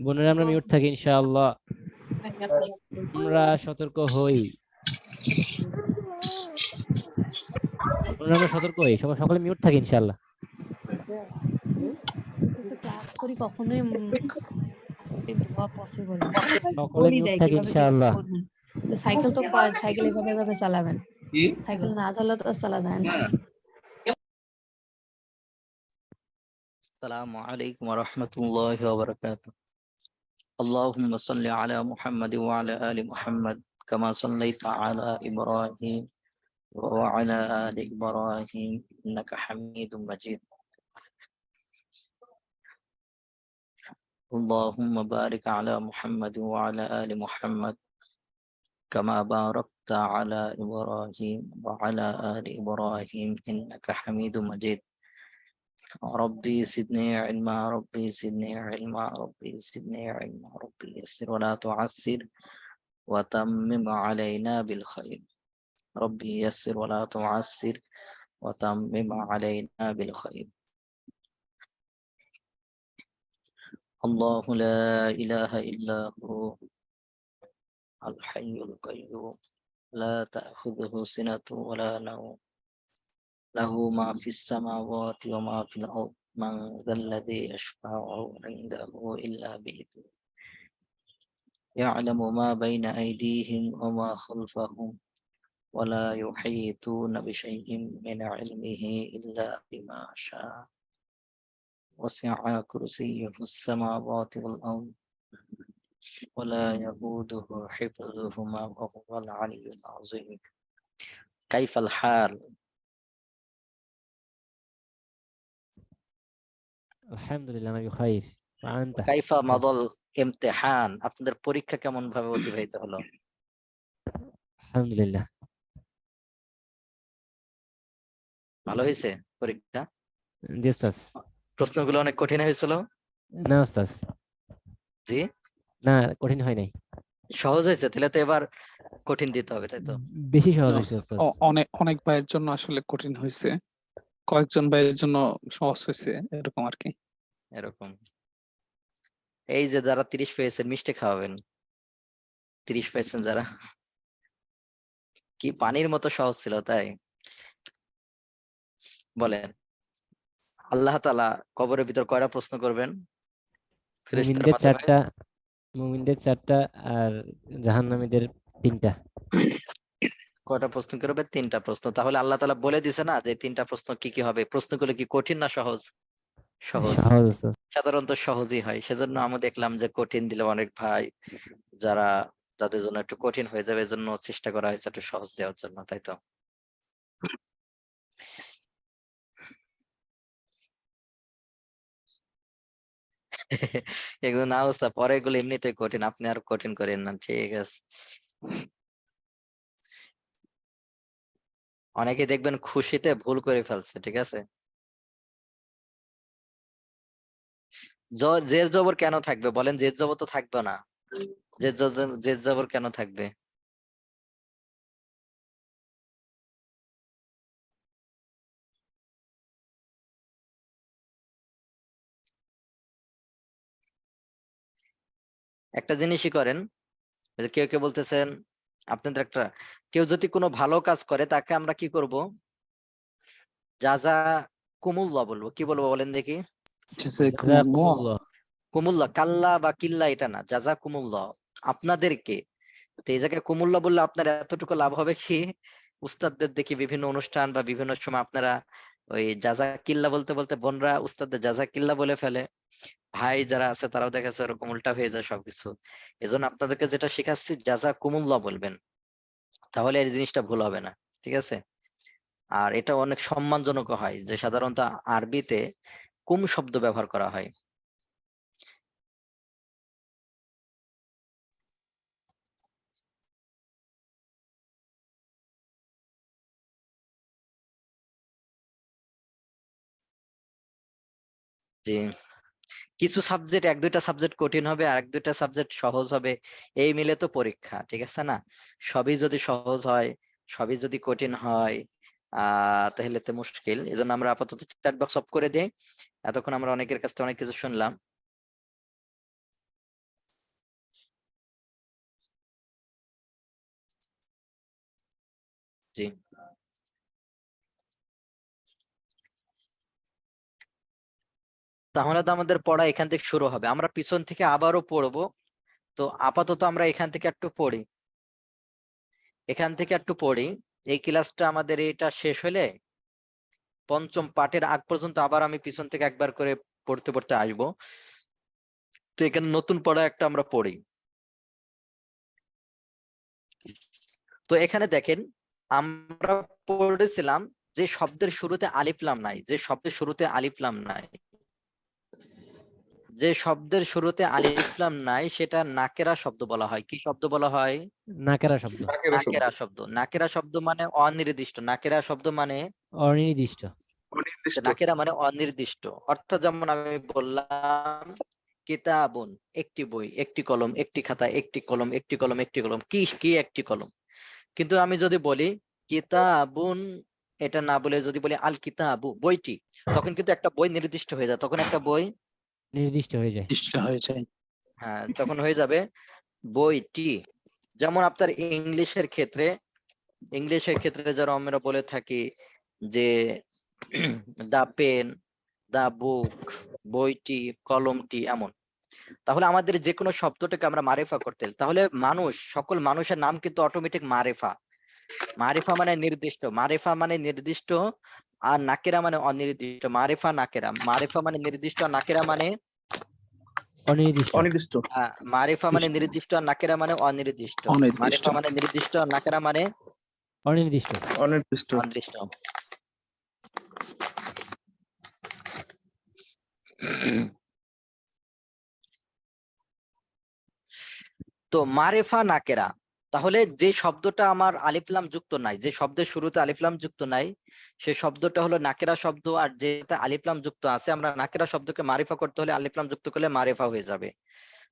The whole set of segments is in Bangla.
বোনেরা আমরা মিউট থাকি ইনশাআল্লাহ। আমরা সতর্ক হই, বোনেরা আমরা সতর্ক হই, সকলে মিউট থাকি ইনশাআল্লাহ। ক্লাস করি কখনোই দোয়া পসিবল না। সকলে মিউট থাকি ইনশাআল্লাহ। সাইকেল তো সাইকেল এভাবে চালাবেন, সাইকেল না চালালে তো চালা যায় না। السلام عليكم ورحمة الله وبركاته. اللهم صل على محمد وعلى آل محمد كما صليت على إبراهيم وعلى آل إبراهيم إنك حميد مجيد. اللهم بارك على محمد وعلى آل محمد كما باركت على إبراهيم وعلى آل إبراهيم إنك حميد مجيد. ربي زدني علما، ربي زدني علما، ربي زدني علما، ربي يسر ولا تعسر وتمم علينا بالخير. ربي يسر ولا تعسر وتمم علينا بالخير. الله لا إله إلا هو الحي القيوم لا تأخذه سنة ولا نوم له ما في السماوات وما في الأرض من ذا الذي يشفع عنده إلا بإذنه يعلم ما بين أيديهم وما خلفهم ولا يحيطون بشيء من علمه إلا بما شاء وسع كرسيه السماوات والأرض ولا يؤوده حفظهما وهو العلي العظيم. كيف الحال؟ আলহামদুলিল্লাহ আমি بخير وأنت؟ كيف مضى الامتحان? আপনাদের পরীক্ষা কেমন ভাবে অতিবাহিত হলো? আলহামদুলিল্লাহ ভালো হয়েছে পরীক্ষা? জি ওস্তাদ। প্রশ্নগুলো অনেক কঠিন হয়েছিল? না ওস্তাদ, জি না কঠিন হয় নাই, সহজ হয়েছে। তাহলে তো এবার কঠিন দিতে হবে, তাই তো? বেশি সহজ হয়েছে ওস্তাদ। অনেক অনেক ভাইয়ের জন্য আসলে কঠিন হয়েছে, কয়েকজন ভাইয়ের জন্য সহজ হয়েছে, এরকম আর কি। এরকম। এই যে যারা 30 পেয়েছেন মিষ্টি খাওয়াবেন, 30 পেয়েছেন যারা, কি পানির মতো সহজ ছিল তাই বলেন? আল্লাহ তাআলা কবরের ভিতর কয়টা প্রশ্ন করবেন? ফেরেশতার মুমিনদের মাধ্যমে 4টা, মুমিনদের 4টা আর জাহান্নামীদের 3টা। কয়টা প্রশ্ন করবে? 3টা প্রশ্ন। তাহলে আল্লাহ তাআলা বলে দিছে না যে 3টা প্রশ্ন কি কি হবে? প্রশ্নগুলো কি কঠিন না সহজ? সহজ। সহজ ওস্তাদ। সাধারণত সহজই হয়, সেজন্য আমি দেখলাম যে কঠিন দিলে অনেক ভাই যারা, যাদের জন্য একটু কঠিন হয়ে যাবে, এজন্য চেষ্টা করা হয়েছে একটু সহজ দেওয়ার জন্য, তাই তো? এগুলো না অবস্থা, পরে এগুলো এমনিতেই কঠিন, আপনি আর কঠিন করেন না, ঠিক আছে? অনেকে দেখবেন খুশিতে ভুল করে ফেলছে, ঠিক আছে? জের জবর কেন থাকবে বলেন? জের জবর তো থাকবে না। জের জবর কেন থাকবে? একটা জিনিসই করেন, ওই যে কেউ কেউ বলতেছেন, আপনাদের একটা, কেউ যদি কোনো ভালো কাজ করে তাকে আমরা কি করব? জাযা কুমুল্লাহ বলবো। কি বলবো বলেন দেখি? জাযাকুমুল্লাহ। কুমুল্লাহ, কাল্লা বা কিল্লা এটা না, জাযা কুমুল্লাহ, আপনাদেরকে। তো এই জায়গায় কুমুল্লাহ বললে আপনার এতটুকু লাভ হবে কি, উস্তাদদের দেখি বিভিন্ন অনুষ্ঠান বা বিভিন্ন সময় আপনারা ওই জাযা কিল্লা বলতে বলতে বোনরা উস্তাদদের জাযা কিল্লা বলে ফেলে, ভাই যারা আছে তারাও দেখা যাচ্ছে এরকম উল্টা হয়ে যায় সবকিছু। এজন্য আপনাদেরকে যেটা শেখাচ্ছি জাযা কুমুল্লাহ বলবেন, তাহলে এই জিনিসটা ভুল হবে না, ঠিক আছে? আর এটা অনেক সম্মানজনক হয় যে সাধারণত আরবিতে কুম শব্দ ব্যবহার করা হয়। জি, কিছু সাবজেক্ট, 1-2টা সাবজেক্ট কঠিন হবে আর 1-2টা সাবজেক্ট সহজ হবে, এই মিলে তো পরীক্ষা, ঠিক আছে না? সবই যদি সহজ হয়, সবই যদি কঠিন হয়, তাহলে তো মুশকিল। এজন্য আমরা আপাতত চ্যাট বক্স অফ করে দিই। এতক্ষণ আমরা অনেকের কাছ থেকে অনেক কিছু শুনলাম। জি। তাহলে তো আমাদের পড়া এখান থেকে শুরু হবে, আমরা পিছন থেকে আবারও পড়বো। তো আপাতত আমরা এখান থেকে একটু পড়ি, এই ক্লাসটা আমাদের এটা শেষ হলে পঞ্চম পাঠের আগ পর্যন্ত আবার আমি পিছন থেকে একবার করে পড়তে পড়তে আসবো। তো এখানে নতুন পড়া একটা আমরা পড়ি। তো এখানে দেখেন আমরা পড়েছিলাম যে শব্দের শুরুতে আলিফ লাম নাই, যে শব্দের শুরুতে আলিফ লাম নাই, সেটা নাকেরা শব্দ বলা হয়। কি শব্দ বলা হয়? নাকেরা শব্দ, নাকেরা শব্দ মানে অনির্দিষ্ট। নাকেরা শব্দ মানে অনির্দিষ্ট। নাকেরা মানে অনির্দিষ্ট। অর্থাৎ যেমন আমি বললাম কিতাবুন একটি বই, একটি কলম, একটি খাতা, একটি কলম, একটি কলম, একটি কলম। কি কি একটি কলম? কিন্তু আমি যদি বলি কিতাবুন, এটা না বলে যদি বলি আল কিতাবু বইটি, তখন কিন্তু একটা বই নির্দিষ্ট হয়ে যায়। তখন একটা বই নির্দিষ্ট হয়ে যায়। হ্যাঁ, তখন হয়ে যাবে বইটি। যেমন আপনার ইংলিশের ক্ষেত্রে যারা আমরা বলে থাকি যে দা পেন, দা বুক, বইটি, কলমটি, এমন। তাহলে আমাদের যে কোনো শব্দটাকে আমরা মারেফা করতে, তাহলে সকল মানুষের নাম কিন্তু অটোমেটিক মারেফা। মারেফা মানে নির্দিষ্ট, আর নাকেরা মানে অনির্দিষ্ট। মারেফা মানে নির্দিষ্ট, আর নাকেরা মানে অনির্দিষ্ট। মারেফা মানে নির্দিষ্ট, আর নাকেরা মানে অনির্দিষ্ট। মারেফা মানে নির্দিষ্ট, আর নাকেরা মানে অনির্দিষ্ট। অনির্দিষ্ট। তো মারেফা নাকেরা, তাহলে যে শব্দটা আমার আলিফলাম যুক্ত নাই, যে শব্দের শুরুতে আলিফলাম যুক্ত নাই, সে শব্দটা হলো নাকেরা শব্দ। আর যেটা আলিফলাম যুক্ত আছে, আমরা নাকেরা শব্দকে মারিফা করতে হলে আলিফলাম যুক্ত করলে মারেফা হয়ে যাবে।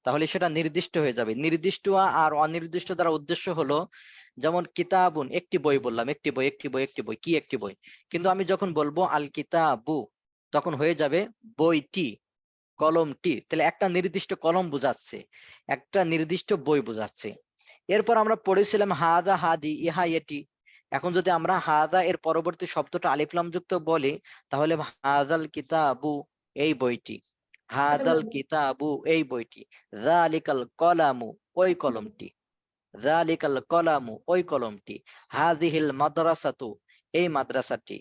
তাহলে সেটা নির্দিষ্ট হয়ে যাবে। নির্দিষ্ট আর অনির্দিষ্ট দ্বারা উদ্দেশ্য হলো, যেমন কিতাবুন একটি বই বললাম, একটি বই, একটি বই, একটি বই। কি একটি বই? কিন্তু আমি যখন বলবো আল কিতাবু, তখন হয়ে যাবে বইটি, কলমটি। তাহলে একটা নির্দিষ্ট কলম বোঝাচ্ছে, একটা নির্দিষ্ট বই বোঝাচ্ছে। এরপর আমরা পড়েছিলাম হাদা, হাদি, ইহা, এটি। এখন যদি আমরা হাদা এর পরবর্তী শব্দটা আলিফলাম যুক্ত বলি, তাহলে হাদাল কিতাবু এই বইটি, হাদাল কিতাবু এই বইটি, যালিকাল কলামু ওই কলমটি, যালিকাল কলামু ওই কলমটি, হাযিহিল মাদ্রাসাতু এই মাদ্রাসাটি,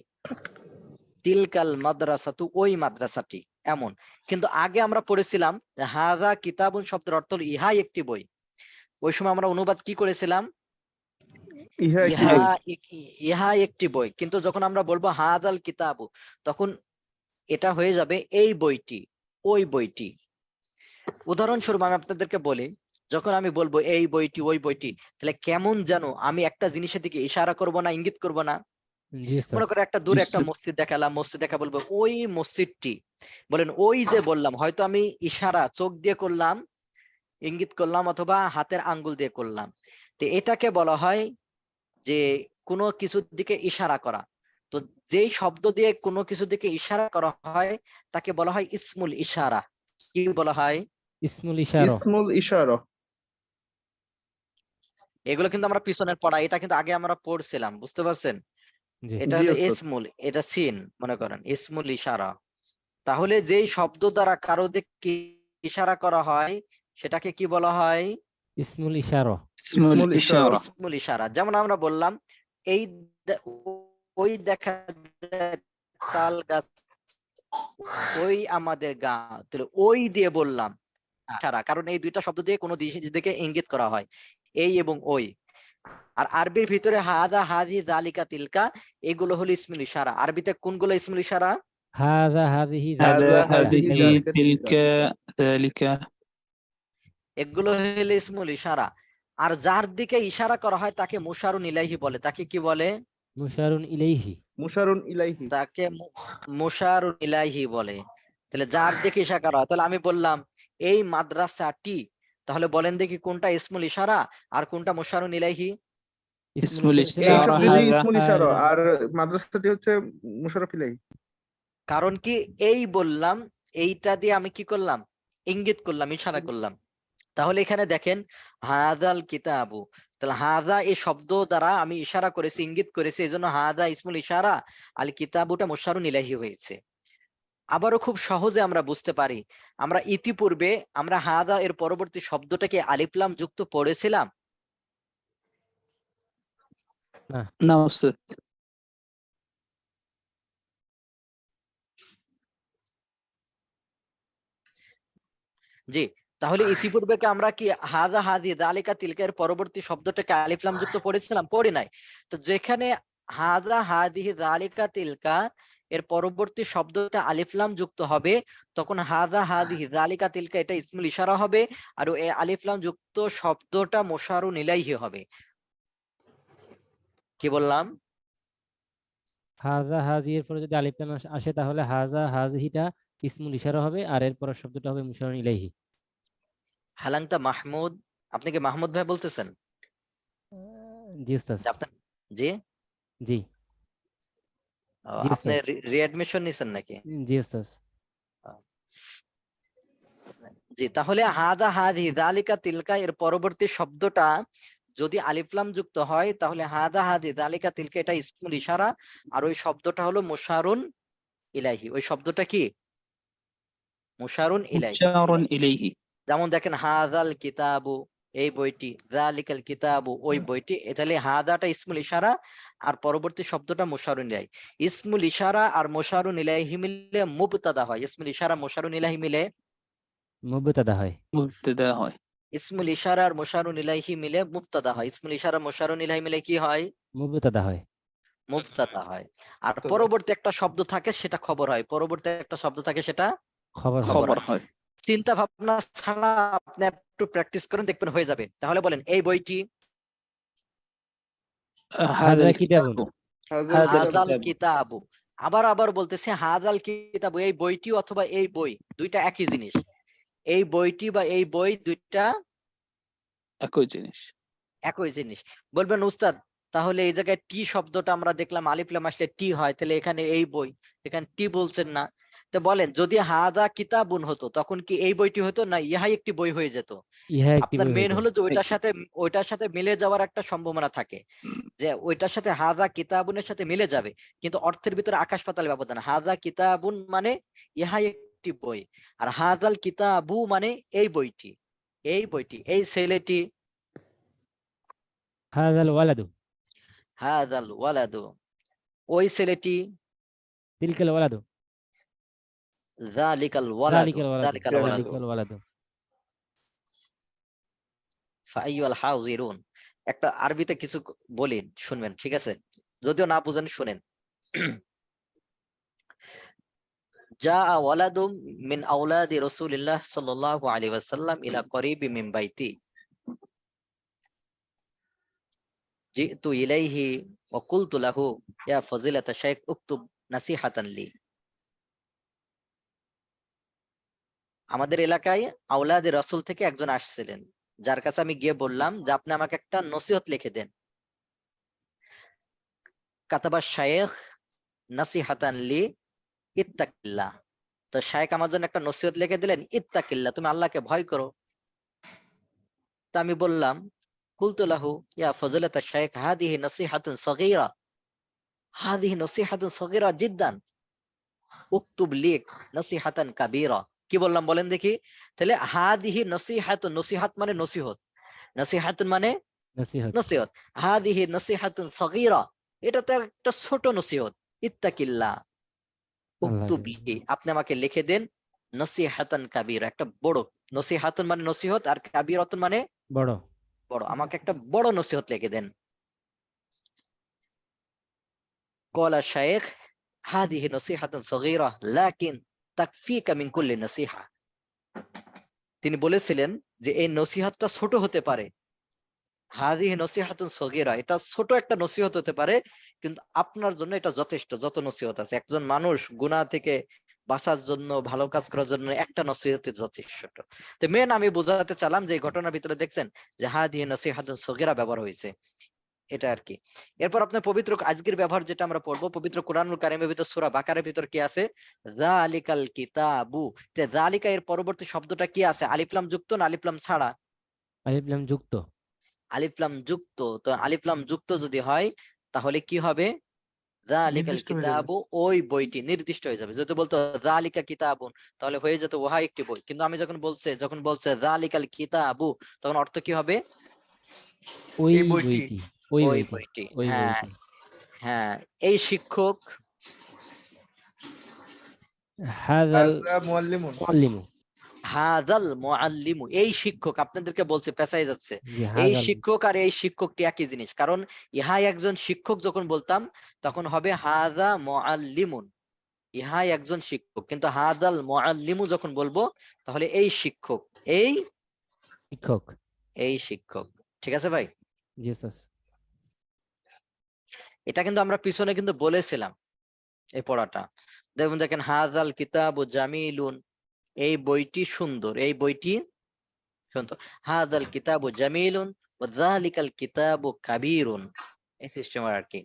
তিলকাল মাদ্রাসাতু ওই মাদ্রাসাটি, এমন। কিন্তু আগে আমরা পড়েছিলাম হাযা কিতাবুন শব্দের অর্থ হলো ইহা একটি বই। ওই সময় আমরা অনুবাদ কি করেছিলাম? ইহা একটি বই। কিন্তু যখন আমরা বলবো হাযাল কিতাবু, তখন এটা হয়ে যাবে এই বইটি, ওই বইটি। উদাহরণস্বরূপ আমি আপনাদেরকে বলি, যখন আমি বলবো এই বইটি, ওই বইটি, তাহলে কেমন যেন আমি একটা জিনিসের দিকে ইশারা করব না, ইঙ্গিত করব না? মনে করে একটা দূরে একটা মসজিদ দেখালাম, মসজিদ দেখা বলবো ওই মসজিদটি। বলেন ওই যে বললাম, হয়তো আমি ইশারা চোখ দিয়ে করলাম, ইঙ্গিত করলাম, অথবা হাতের আঙ্গুল দিয়ে করলাম। তো এটাকে বলা হয় যে কোনো কিছুর দিকে ইশারা করা। তো যেই শব্দ দিয়ে কোনো কিছুর দিকে ইশারা করা হয়, তাকে বলা হয় ইসমুল ইশারা। কি বলা হয়? ইসমুল ইশারা। এগুলো কিন্তু আমরা পিছনের পড়া, এটা কিন্তু আগে আমরা পড়ছিলাম, বুঝতে পারছেন? এটা হলো ইসমুল, এটা সিন, মনে করেন ইসমুল ইশারা। তাহলে যেই শব্দ দ্বারা কারো দিকে ইশারা করা হয়, সেটাকে কি বলা হয়? ইসমুল ইশারা। ইসমুল ইশারা। যেমন আমরা বললাম এই ওই দেখা যায় তাল গাছ, ওই আমাদের গাঁ, তাহলে ওই দিয়ে বললাম ইশারা, কারণ এই দুইটা শব্দ দিয়ে কোনো দিকে ইঙ্গিত করা হয়, এই এবং ওই। আর আরবির ভিতরে হাদা, হাদি, যালিকা, তিলকা, এগুলো হলো ইসমুল ইশারা। আরবিতে কোনগুলো ইসমুল ইশারা? হাযা, হাযিহি, তিলকা, যালিকা, এগুলো হলো ইসমুল ইশারা। আর যার দিকে ইশারা করা হয় তাকে মুশারুন ইলাইহি বলে। তাকে কি বলে? মুশারুন ইলাইহি। তাকে মুশারুন ইলাইহি বলে। তাহলে যার দিকে ইশারা করা হয়, তাহলে আমি বললাম এই মাদ্রাসাটি, তাহলে বলেন দেখি কোনটা ইসমুল ইশারা আর কোনটা মুশারুন ইলাইহি? ইসমুল ইশারা আর মাদ্রাসাটি হচ্ছে মুশাররফ ইলাইহি। কারণ কি এই বললাম, এইটা দিয়ে আমি কি করলাম? ইঙ্গিত করলাম, ইশারা করলাম। তাহলে এখানে দেখেন হাদাল কিতাবু, তাহলে হাদা এই শব্দ দ্বারা আমি ইশারা করেছি, ইঙ্গিত করেছি, এই জন্য হাদা ইসমুল ইশারা, আল কিতাবুটা মুশারুন ইলাইহি হয়েছে। আবারও খুব সহজে আমরা বুঝতে পারি, আমরা ইতিপূর্বে আমরা হাদা এর পরবর্তী শব্দটাকে আলিফ লাম যুক্ত পড়েছিলাম। না উস্তাদ। জি, তাহলে ইতিপূর্বে কি আমরা কি হাদা হাদি যালিকা তিলকা এর পরবর্তী শব্দটাকে আলিফ লাম যুক্ত পড়েছিলাম? পড়ি নাই। তো যেখানে হাদা হাদিহি যালিকা তিলকা এর পরবর্তী শব্দটা আলিফ লাম যুক্ত হবে, তখন হাদা হাদিহি যালিকা তিলকা এটা ইসমুল ইশারা হবে, আর এই আলিফ লাম যুক্ত শব্দটা মুশারুন ইলাইহি হবে। কি বললাম? হাজা হাজি এর পরে যদি আলিফ লাম আসে তাহলে হাজা হাজিহিটা ইসমুল ইশারা হবে, আর এর পরের শব্দটা হবে মুশারুন ইলাইহি। হালাংতা মাহমুদ, আপনি কি মাহমুদ ভাই বলতেছেন? জি উস্তাদ। যে আপনার, জি জি জি আপনি উস্তাদ। রিঅ্যাডমিশন নিছেন নাকি? জি উস্তাদ। জি, তাহলে হাদা হাদি যালিকা তিলকা এর পরবর্তী শব্দটা যদি আলিফ লাম যুক্ত হয়, তাহলে হাদা হাদি যালিকা তিলকা এটা ইসমুল ইশারা, আর ওই শব্দটা হলো মুশারুন ইলাইহি। ওই শব্দটা কি? মুশারুন ইলাইহি। মুশারুন ইলাইহি। যেমন দেখেন হাযাল কিতাবু এই বইটি, যালিকাল কিতাবু ওই বইটি, তাহলে হাদাটা ইসমুল ইশারা আর পরবর্তী শব্দটা মুশারুন ইলাইহি। ইসমুল ইশারা আর মুশারুন ইলাইহি মিলে মুবতাদা হয়। ইসমুল ইশারা মুশারুন ইলাইহি মিলে মুবতাদা হয়। মুবতাদা হয়। ইসমুল ইশারা আর মুশারুন ইলাইহি মিলে মুবতাদা হয়। ইসমুল ইশারা মুশারুন ইলাইহি মিলে কি হয়? মুবতাদা হয়। মুবতাদা হয়। আর পরবর্তী একটা শব্দ থাকে সেটা খবর হয়। পরবর্তী একটা শব্দ থাকে সেটা খবর হয়। খবর হয়। চিন্তা ভাবনা ছাড়া আপনি একটু প্র্যাকটিস করেন, দেখবেন হয়ে যাবে। তাহলে বলেন এই বইটি, হাযা কিতাবুন। হাযাল কিতাবু। আবার বলতেছে হাযাল কিতাবু এই বইটি অথবা এই বই, দুইটা একই জিনিস। এই বইটি বা এই বই দুইটা একই জিনিস। একই জিনিস। বলবেন উস্তাদ তাহলে এই জায়গায় টি শব্দটা আমরা দেখলাম আলিফ লাম আসলে টি হয়, তাহলে এখানে এই বই, এখানে টি বলছেন না। তো বলেন যদি হাদা কিতাবুন হতো তখন কি এই বইটি হতো না ইহাই একটি বই হয়ে যেত? ইহা একটি আপনার বই মেন হইতো। হলো যে ওইটার সাথে মিলে যাওয়ার একটা সম্ভাবনা থাকে, যে ওইটার সাথে হাদা কিতাবুনের সাথে মিলে যাবে, কিন্তু অর্থের ভিতরে আকাশ পাতাল ব্যবধান। হাদা কিতাবুন মানে ইহাই একটি বই, আর হাদাল কিতাবু মানে এই বইটি, এই বইটি, এই ছেলেটি, হাযাল ওয়ালাদু। হাদাল ওয়ালাদু ওই ছেলেটি, তিলকাল ওয়ালাদু। যালিকাল ওয়ালাদু, যালিকাল ওয়ালাদু। যালিকাল ওয়ালাদু। যালিকাল ওয়ালাদু। ফাআইয়ুল হাযিরুন। একটা আরবিতে কিছু বলি, শুনবেন, ঠিক আছে? যদিও না বুঝেন শুনেন। জা ওয়ালাদুম মিন আওলাদি রাসূলিল্লাহ সাল্লাল্লাহু আলাইহি ওয়াসাল্লাম ইলা করিবি মিন বাইতি জিতু ইলাইহি ওয়া কুলতু লাহু ইয়া ফাজিলাতা শাইখ উকতুব নাসিহাতান লি। আমাদের এলাকায় আওলাদে রাসূল থেকে একজন আসছিলেন, যার কাছে আমি গিয়ে বললাম যে আপনি আমাকে একটা নসিহত লিখে দেন। কাতাবা শাইখ নাসিহাতান লি ইত্তাকিল্লাহ। তো শাইখ আমার জন্য একটা নসিহত লিখে দিলেন, ইত্তাকিল্লাহ, তুমি আল্লাহকে ভয় করো। তা আমি বললাম, কুলতু লাহু ইয়া ফাজিলাতা শাইখ হাদিহি নাসিহাতুন সাগীরা, হাদিহি নাসিহাতুন সাগীরা জিদ্দান, উকতুব লিক নাসিহাতান কাবীরা। কি বললাম বলেন দেখি? তাহলে হাদিহি নাসিহাতুন, নসিহাত মানে নসিহত, নাসিহাতুন মানে নসিহত। নসিহত, হাদিহি নাসিহাতুন সাগীরা এটা তো একটা ছোট নসিহত। ইত্তাকিল্লাহ, উকতুব লি, আপনি আমাকে লিখে দেন নসিহাতান কাবীরা, একটা বড়। নসিহাতুন মানে নসিহত, আর কাবীরাতুন মানে বড়। বড়। আমাকে একটা বড় নসিহত লিখে দেন। ক্বালা শাইখ হাদিহি নসিহাতুন সাগীরা লাকিন তাকফিকা মিন কুল্লি নসিহা। তিনি বলেছিলেন যে এই নসিহতটা ছোট হতে পারে, হাদিহি নসিহাতুন সাগীরা এটা ছোট একটা নসিহত হতে পারে, কিন্তু আপনার জন্য এটা যথেষ্ট। যত নসিহত আছে, একজন মানুষ গুনাহ থেকে বাঁচার জন্য, ভালো কাজ করার জন্য একটা নসিহত যথেষ্ট। তো মেন আমি বোঝাতে চালাম যে এই ঘটনার ভিতরে দেখছেন যে হাদিহি নসিহাতুন সাগীরা ব্যবহার হয়েছে, এটা আর কি। এরপর আপনার পবিত্র আজকের ব্যবহার যেটা আমরা পড়বো, পবিত্র কোরআনুল কারীমের ভিতর সূরা বাকারার ভিতর কি আছে? যালিকাল কিতাবু। তে যালিকা এর পরবর্তী শব্দটা কি আছে? আলিফ লাম যুক্ত না আলিফ লাম ছাড়া? আলিফ লাম যুক্ত। আলিফলাম যুক্ত, তো আলিফলাম যুক্ত যদি হয় তাহলে কি হবে? যালিকাল নির্দিষ্ট হয়ে যাবে। কিতাবু, ওই বইটি নির্দিষ্ট হয়ে যাবে। যদি বলতো যালিকা কিতাবুন তাহলে হয়ে যেত ওহা একটি বই, কিন্তু আমি যখন বলছে যালিকাল কিতাবু তখন অর্থ কি হবে? ওই এই বইটি। বইটি, ওই ওই বইটি, বইটি। ওই হ্যাঁ বইটি। হ্যাঁ, এই শিক্ষক, হাযাল হাযা মুআল্লিমুন। মুআল্লিমু। হাযাল মুআল্লিমু, এই শিক্ষক, আপনাদেরকে বলছে পেঁচাই যাচ্ছে। জি, এই হাযাল। শিক্ষক আর এই শিক্ষকটি একই জিনিস, কারণ ইহাই একজন শিক্ষক যখন বলতাম তখন হবে হাযা মুআল্লিমুন, ইহাই একজন শিক্ষক। কিন্তু হাযাল মুআল্লিমু যখন বলবো তাহলে এই শিক্ষক, এই শিক্ষক। এই শিক্ষক। ঠিক আছে ভাই? জি স্যার। এটা কিন্তু আমরা পিছনে কিন্তু বলেছিলাম এই পড়াটা। দেখেন হাযাল কিতাবু জামিলুন, এই বইটি সুন্দর, এই বইটি সুন্দর। হাযাল কিতাবু জামিলুন ওয়া যালিকাল কিতাবু কাবীরুন, এই সিস্টেম আর কি।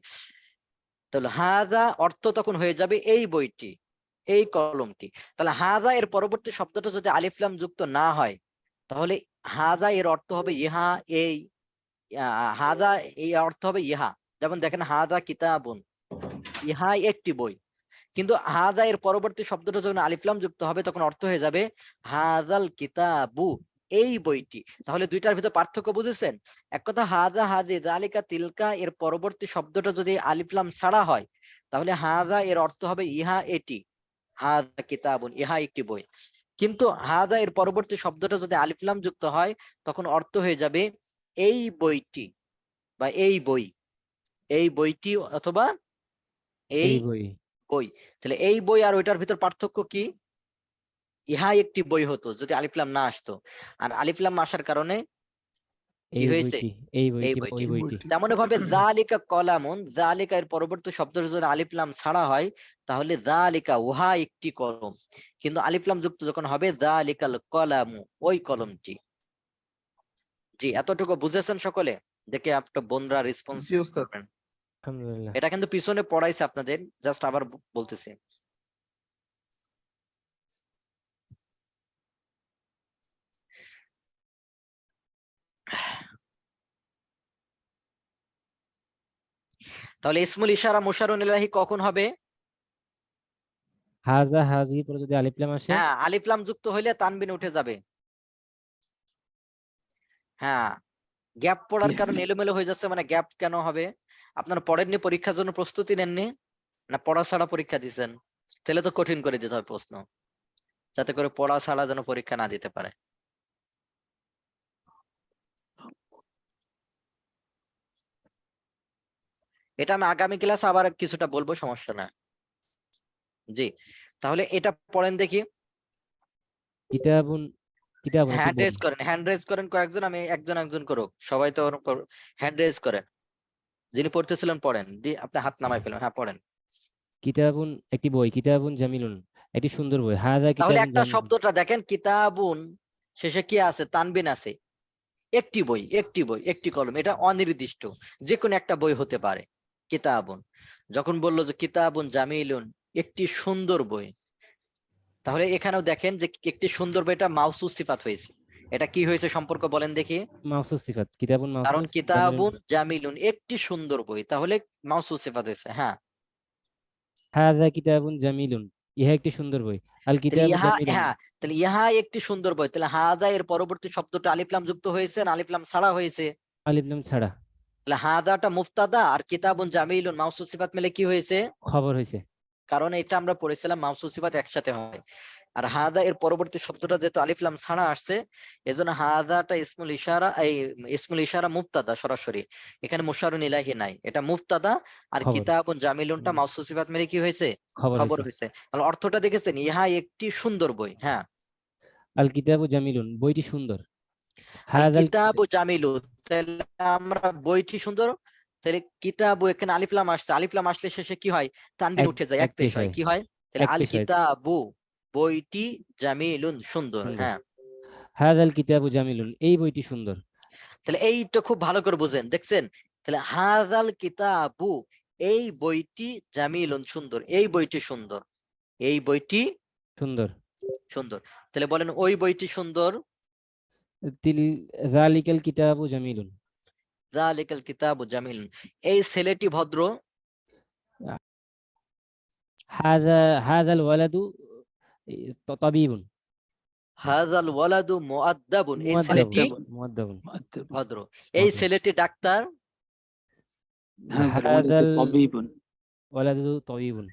তাহলে হাযা অর্থ তখন হয়ে যাবে এই বইটি, এই কলমটি। তাহলে হাযা এর পরবর্তী শব্দটা যদি আলিফ লাম যুক্ত না হয় তাহলে হাযা এর অর্থ হবে ইহা, এই হাযা এই অর্থ হবে ইহা। যেমন দেখেন হাযা কিতাবুন, ইহা একটি বই। কিন্তু হাযা এর পরবর্তী শব্দটা যখন আলিফ লাম যুক্ত হবে তখন অর্থ হয়ে যাবে হাযাল কিতাবু, এই বইটি। তাহলে দুইটার ভিতর পার্থক্য বুঝেছেন? এক কথা হাযা হাযি যালিকা তিলকা এর পরবর্তী শব্দটা যদি আলিফ লাম ছাড়া হয় তাহলে হাযা এর অর্থ হবে ইহা, এটি। হাযা কিতাবুন, ইহা একটি বই। কিন্তু হাযা এর পরবর্তী শব্দটা যদি আলিফ লাম যুক্ত হয় তখন অর্থ হয়ে যাবে এই বইটি বা এই বই, এই বইটি অথবা এই এই বই। বই। তাহলে এই বই আর ওইটার ভিতর পার্থক্য কি? ইহা একটি বই হতো যদি আলিফ লাম না আসতো, আর আলিফ লাম আসার কারণে কি এই হয়েছে? বইটি, এই এই বইটি বা বইটি। ওই এই বইটি। বইটি। তেমন ভাবে যালিকা কলামুন, যালিকা এর পরবর্তী শব্দ যদি আলিফ লাম ছাড়া হয় তাহলে যালিকা উহা একটি কলম, কিন্তু আলিফ লাম যুক্ত যখন হবে যালিকাল কলামু, ওই কলমটি। জি, এতটুকু বুঝেছেন সকলে? দেখে আপনার বোনরা রেসপন্স জি ওস্তাদ। করবেন। আলহামদুলিল্লাহ। এটা কিন্তু পিছনে পড়াইছে আপনাদের, জাস্ট আবার বলতেছি। তাহলে ইসমুল ইশারা মুশারুন ইলাহি কখন হবে? হাযা হাযির পরে যদি আলিফ লাম আসে, হ্যাঁ, আলিফ লাম যুক্ত হইলে তানবিন উঠে যাবে। হ্যাঁ, গ্যাপ পড়ার কারণে এলোমেলো হয়ে যাচ্ছে, মানে গ্যাপ কেন হবে? আপনারা পড়েননি, পরীক্ষার জন্য প্রস্তুতি নেননি, না পড়া ছাড়া পরীক্ষা দিচ্ছেন? তাহলে তো কঠিন করে দিতে হয় প্রশ্ন, যাতে করে পড়া ছাড়া যেন পরীক্ষা না দিতে পারে। এটা আমি আগামী ক্লাসে আবার কিছুটা বলবো, সমস্যা না। জি, তাহলে এটা পড়েন দেখি। কিতাবুন, কিতাবুন একটি হ্যান্ড বই। রেজ করেন, হ্যান্ড রেজ করেন কয়েকজন, আমি একজন একজন করুক, সবাই তো হ্যান্ড রেজ করেন। যিনি পড়তেছিলেন পড়েন, আপনি হাত নামাই ফেলেন, হ্যাঁ পড়েন। কিতাবুন একটি বই, কিতাবুন জামিলুন একটি সুন্দর বই। হাযা তাহলে কিতাবুন একটা জামিলুন। শব্দটা দেখেন, কিতাবুন শেষে কি আছে? তানবিন আছে। একটি বই, একটি বই, একটি কলম, এটা অনির্দিষ্ট, যে কোনো একটা বই হতে পারে। কিতাবুন যখন বললো যে কিতাবুন জামিলুন, একটি সুন্দর বই, তাহলে এখানেও দেখেন যে একটি সুন্দর বই, এটা মাউসুস সিফাত হয়েছে। এটা কি হয়েছে সম্পর্ক বলেন দেখি? মাউসুফ সিফাত, কিতাবুন কারণ মাউসুফ, জামিলুন। কিতাবুন জামিলুন একটি সুন্দর বই, তাহলে মাউসুস সিফাত হয়েছে। হ্যাঁ, হাযা কিতাবুন জামিলুন, ইহা একটি সুন্দর বই। আল তাহলে কিতাবু ইহা, জামিলুন। হ্যাঁ তাহলে ইহা একটি সুন্দর বই, তাহলে হাদা এর পরবর্তী শব্দটা আলিফ লাম যুক্ত হয়েছে না আলিফ লাম ছাড়া হয়েছে? আলিফ লাম ছাড়া। তাহলে হাদাটা মুফতাদা আর কিতাবুন জামিলুন মাউসুস সিফাত মিলে কি হয়েছে? খবর হয়েছে। কারণ এটা আমরা পড়েছিলাম মাউসুস সিফাত একসাথে হয়। আর হাদা এর পরবর্তী শব্দটা যেহেতু আলিফ লাম ছাড়া আসছে, এজন্য হাদাটা ইসমুল ইশারা, এই ইসমুল ইশারা মুফতাদা সরাসরি, এখানে মুশারুন ইলাহি নাই, এটা মুফতাদা। আর খবর। কিতাবুন জামিলুনটা মাউসুস সিফাত মিলে কি হয়েছে? খবর খবর হয়েছে। হয়েছে। তাহলে অর্থটা দেখেছেন, ইহা একটি সুন্দর বই। হ্যাঁ, আল কিতাবু জামিলুন, বইটি সুন্দর। আল হাযাল কিতাবু জামিলুন, তাহলে আমরা বইটি সুন্দর, তাহলে কিতাবু এখানে আলিফ লাম আসছে, আলিফ লাম আসলে শেষে কি হয়? তানবিন এক উঠে যায়, এক এক পেশ পেশ হয়, হয়, কি হয়? তাহলে এক আল পেশ হয়, কিতাবু, বইটি, জামিলুন সুন্দর। সুন্দর। হ্যাঁ, হাযাল কিতাবু জামিলুন, এই বইটি সুন্দর। তাহলে এইটা খুব ভালো করে বুঝেন, দেখছেন? তাহলে হাযাল কিতাবু, এই বইটি, জামিলুন সুন্দর, এই বইটি সুন্দর, এই বইটি সুন্দর। সুন্দর। তাহলে বলেন ওই বইটি সুন্দর, তিল যালিকাল কিতাবু জামিলুন। যালিকাল কিতাবু জামিলুন, এই ছেলেটি ভদ্র। হাযাল ওয়ালাদু তাবিবুন। হাযাল ওয়ালাদু মুআদ্দাবুন, এই ছেলেটি মুআদ্দাবুন। ভদ্র। এই ভদ্র। ছেলেটি ডাক্তার। হাযাল হাযাল ওয়ালাদু তাবিবুন। ওয়ালাদু তাবিবুন।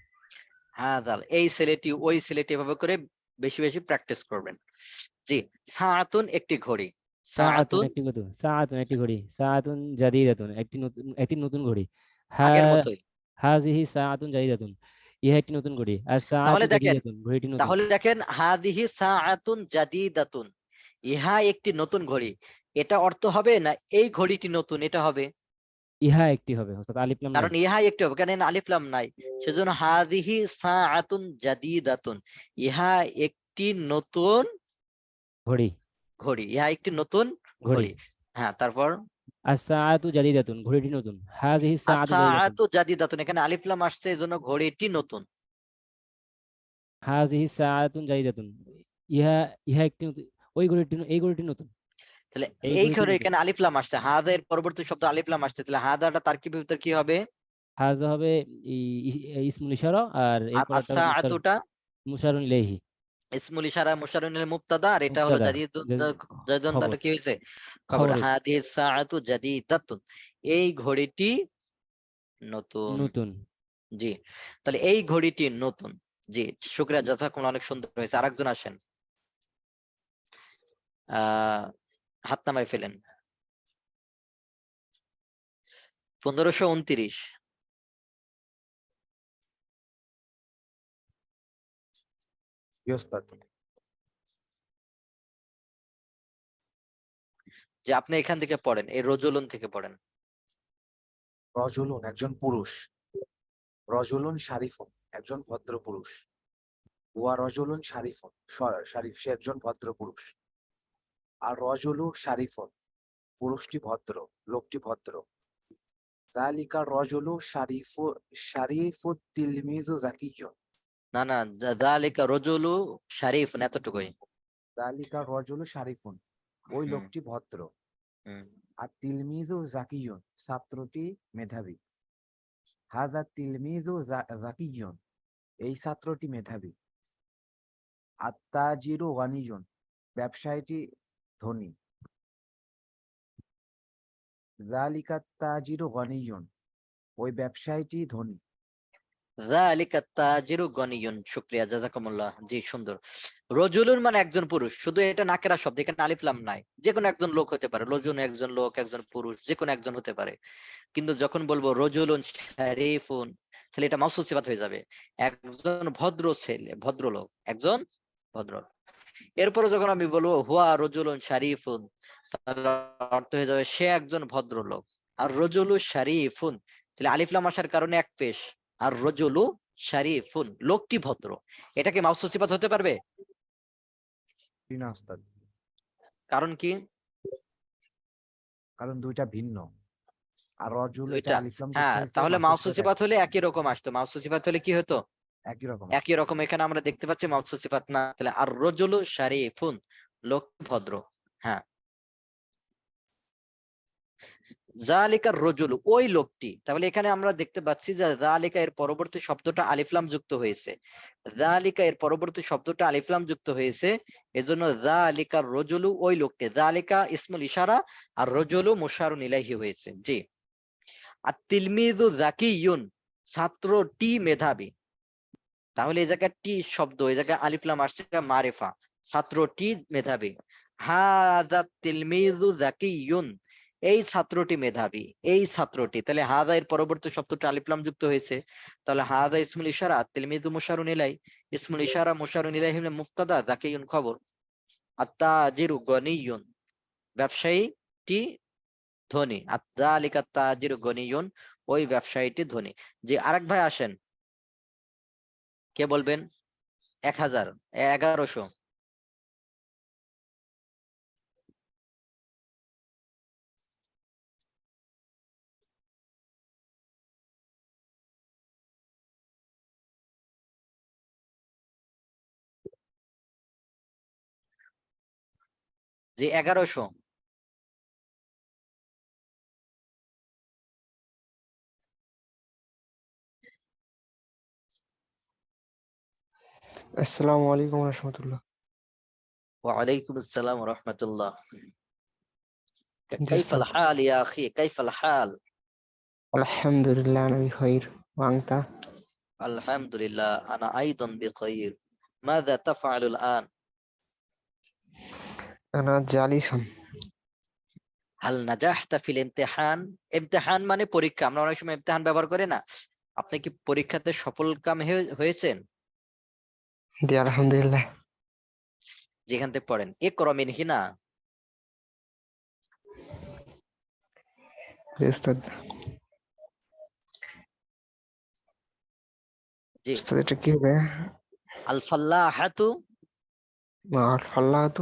হাযাল, এই ছেলেটি, ওই ছেলেটি, এভাবে করে বেশি বেশি প্র্যাকটিস করবেন। জি। সাআতুন, একটি ঘড়ি। সাআতুন সাআতুন, একটি ঘড়ি। সাআতুন একটি ঘড়ি। সাআতুন জাদিদাতুন একটি নতুন ঘড়ি। হা আগের মতোই। হাযিহি সাআতুন জাদিদাতুন, ইহা একটি নতুন ঘড়ি। আর সাআতু তাহলে দেখেন, জাদিদাতুন, ঘড়িটি নতুন। হাদিহি সাআতুন জাদিদাতুন, ইহা একটি নতুন ঘড়ি, এটা অর্থ হবে না এই ঘড়িটি নতুন, এটা হবে। ইহা একটি হবে ওস্তাদ, আলিফ লাম নাই। কারণ ইহা একটি হবে, কারণ আলিফ লাম নাই, সেজন্য হাদিহি সাআতুন জাদিদাতুন, ইহা একটি নতুন ঘড়ি। ঘড়ি, ইহা একটি নতুন ঘড়ি। ঘড়ি। হ্যাঁ, তারপর as-সাআতু জাদিদাতুন, ঘড়িটি নতুন। হাযিহি সাআতু জাদিদাতুন। আস-সাআতু জাদিদাতুন, এখানে আলিফ লাম আসছে, এজন্য ঘড়িটি নতুন। হাযিহি সাআতুন জাদিদাতুন, ইহা ইহা একটি এই ঘড়িটি নতুন। তাহলে এই এই ঘড়িটি ঘরে নতুন। এখানে আলিফ লাম আসছে, হাদা এর পরবর্তী শব্দ আলিফ লাম আসছে, তাহলে হাদাটা তারকিবের ভিতর কি হবে? হাযা হবে ইসমুল ইশারা, আর আর এরপরটা হবে আস-সাআতুটা মুশারুন ইলাইহি। ইসমুল ইশারা মুশারুন ইলাইহি মুবতাদা, আর এটা হলো মুবতাদা। জাদিদুন, খবর। তাহলে কি হয়েছে? খবর। খবর হইছে। হাদিহি সাআতু জাদিদাতুন, এই ঘড়িটি নতুন। নতুন। জি। তাহলে এই ঘড়িটি নতুন। জি, শুকরিয়া, জাযাকুমুল্লাহ, অনেক সুন্দর হয়েছে। আরেকজন আসেন, হাত নামায় ফেলেন। 1529। যে আপনি এখান থেকে পড়েন, এই রজুলুন থেকে পড়েন। রজুলুন একজন পুরুষ। রজুলুন শারিফুন একজন ভদ্র পুরুষ। হুয়া রজুলুন শারিফুন, শারিফ সে একজন ভদ্র পুরুষ। আর রজুলু শারিফুন, পুরুষটি ভদ্র, লোকটি ভদ্র। যালিকা রজুলু শারিফুত তিলমিজু যাকিয়্যুন। না না, যালিকা রজুলু শারিফ, এতটুকুই। যালিকা রজুলু শারিফুন, ওই হুম, লোকটি ভদ্র। হুম। আর তিলমিজু যাকিয়্যুন, ছাত্রটি মেধাবী। হাযা তিলমিজু যাকিয়্যুন, এই ছাত্রটি মেধাবী। আত্তাজিরু গানিয়ুন, ব্যবসায়ীটি ধনী। যালিকাত তাজিরু গানিয়ুন, ওই ব্যবসায়ীটি ধনী। যালিকা তাজিরু গনিয়ুন, শুকরিয়া, জাযাকুমুল্লাহ। জি, সুন্দর। রজুলুন মানে একজন পুরুষ, শুধু এটা নাকেরা শব্দ, এখানে আলিফ লাম নাই। যে কোনো একজন লোক হতে পারে, রজুন একজন লোক, একজন পুরুষ, যে কোনো একজন হতে পারে। কিন্তু যখন বলবো রজুলুন শারিফুন, তাহলে এটা মাউসুফ সিফাত হয়ে যাবে। একজন ভদ্র ছেলে, ভদ্রলোক, একজন ভদ্র। এরপরে যখন আমি বলবো হুয়া রজুলুন শারিফুন, তাহলে অর্থ হয়ে যাবে সে একজন ভদ্রলোক। আর রজুলু শারিফুন, তাহলে আলিফ লাম আসার কারণে এক পেশ। আর রজুলু শারিফুন, লোকটি ভদ্র। এটা কি মাউসুফ সিফাত হতে পারবে? না ওস্তাদ, কারণ কি? কারণ দুইটা ভিন্ন। আর রজুল এটা দুইটা। আলিফ লাম যুক্ত হ্যাঁ, হয়েছে, তাহলে মাউসুফ মাউসুফ সিফাত সিফাত হলে একই রকম আসতো। মাউসুফ সিফাত হলে কি হতো? একই রকম একই আসতো। রকম। এখানে আমরা দেখতে পাচ্ছি মাউসুফ সিফাত না, তাহলে আর রজুলু শারিফুন, লোক ভদ্র। হ্যাঁ। যালিকার রজুলু, ওই লোকটি। তাহলে এখানে আমরা দেখতে পাচ্ছি যে যালিকা এর পরবর্তী শব্দটা আলিফ লাম যুক্ত হয়েছে। যালিকা এর পরবর্তী শব্দটা আলিফ লাম যুক্ত হয়েছে, এজন্য যালিকার রজুলু, ওই লোকটি। যালিকা ইসমুল ইশারা, আর রজুলু মুশারুন ইলাইহি হয়েছে। জি। আর তিলমিযু যাকিয়ুন, ছাত্রটি মেধাবী। তাহলে এই জায়গায় টি শব্দ, এই জায়গায় আলিফ লাম আসছে, এটা মারিফা। ছাত্রটি মেধাবী। হাযা তিলমিযু যাকিয়ুন, এই ছাত্রটি মেধাবী, এই ছাত্রটি। তাহলে হাযা এর পরবর্তী শব্দটা আলিফ লাম যুক্ত হয়েছে, তাহলে হাযা ইসমুল ইশারা, তিলমিযু মুশারুন ইলাই। ইসমুল ইশারা মুশারুন ইলাইহি মানে মুবতাদা, যাকিয়ুন খবর। আত-তাজিরু গনিয়ুন, ব্যবসায়ীটি ধনী। আত-যালিকা তাজিরু গনিয়ুন, ওই ব্যবসায়ীটি ধনী। যে আরেক ভাই আসেন, কে বলবেন? 1000, 1100। জি, 1100। আসসালামু আলাইকুম রাহমাতুল্লাহ। وعليكم السلام ورحمة الله. জি كيف উস্তাদ। الحال يا أخي؟ كيف الحال؟ আলহামদুলিল্লাহ আনা বিখাইর ওয়া আনতা? الحمد لله أنا أيضا بخير. ماذا تفعل الآن؟ আনা জালিসুন। هل نجحت في الامتحان؟ امتحان মানে পরীক্ষা, আমরা অনেক সময় ইমতিহান ব্যবহার করি না। আপনি কি পরীক্ষাতে সফলকাম হয়েছেন? জি আলহামদুলিল্লাহ। যেখান থেকে পড়েন ইকরা মিন হিনা। জি উস্তাদ। জি, উস্তাদ এটা কি হবে? আল ফাল্লাহাতু আর ফাল্লাহাতু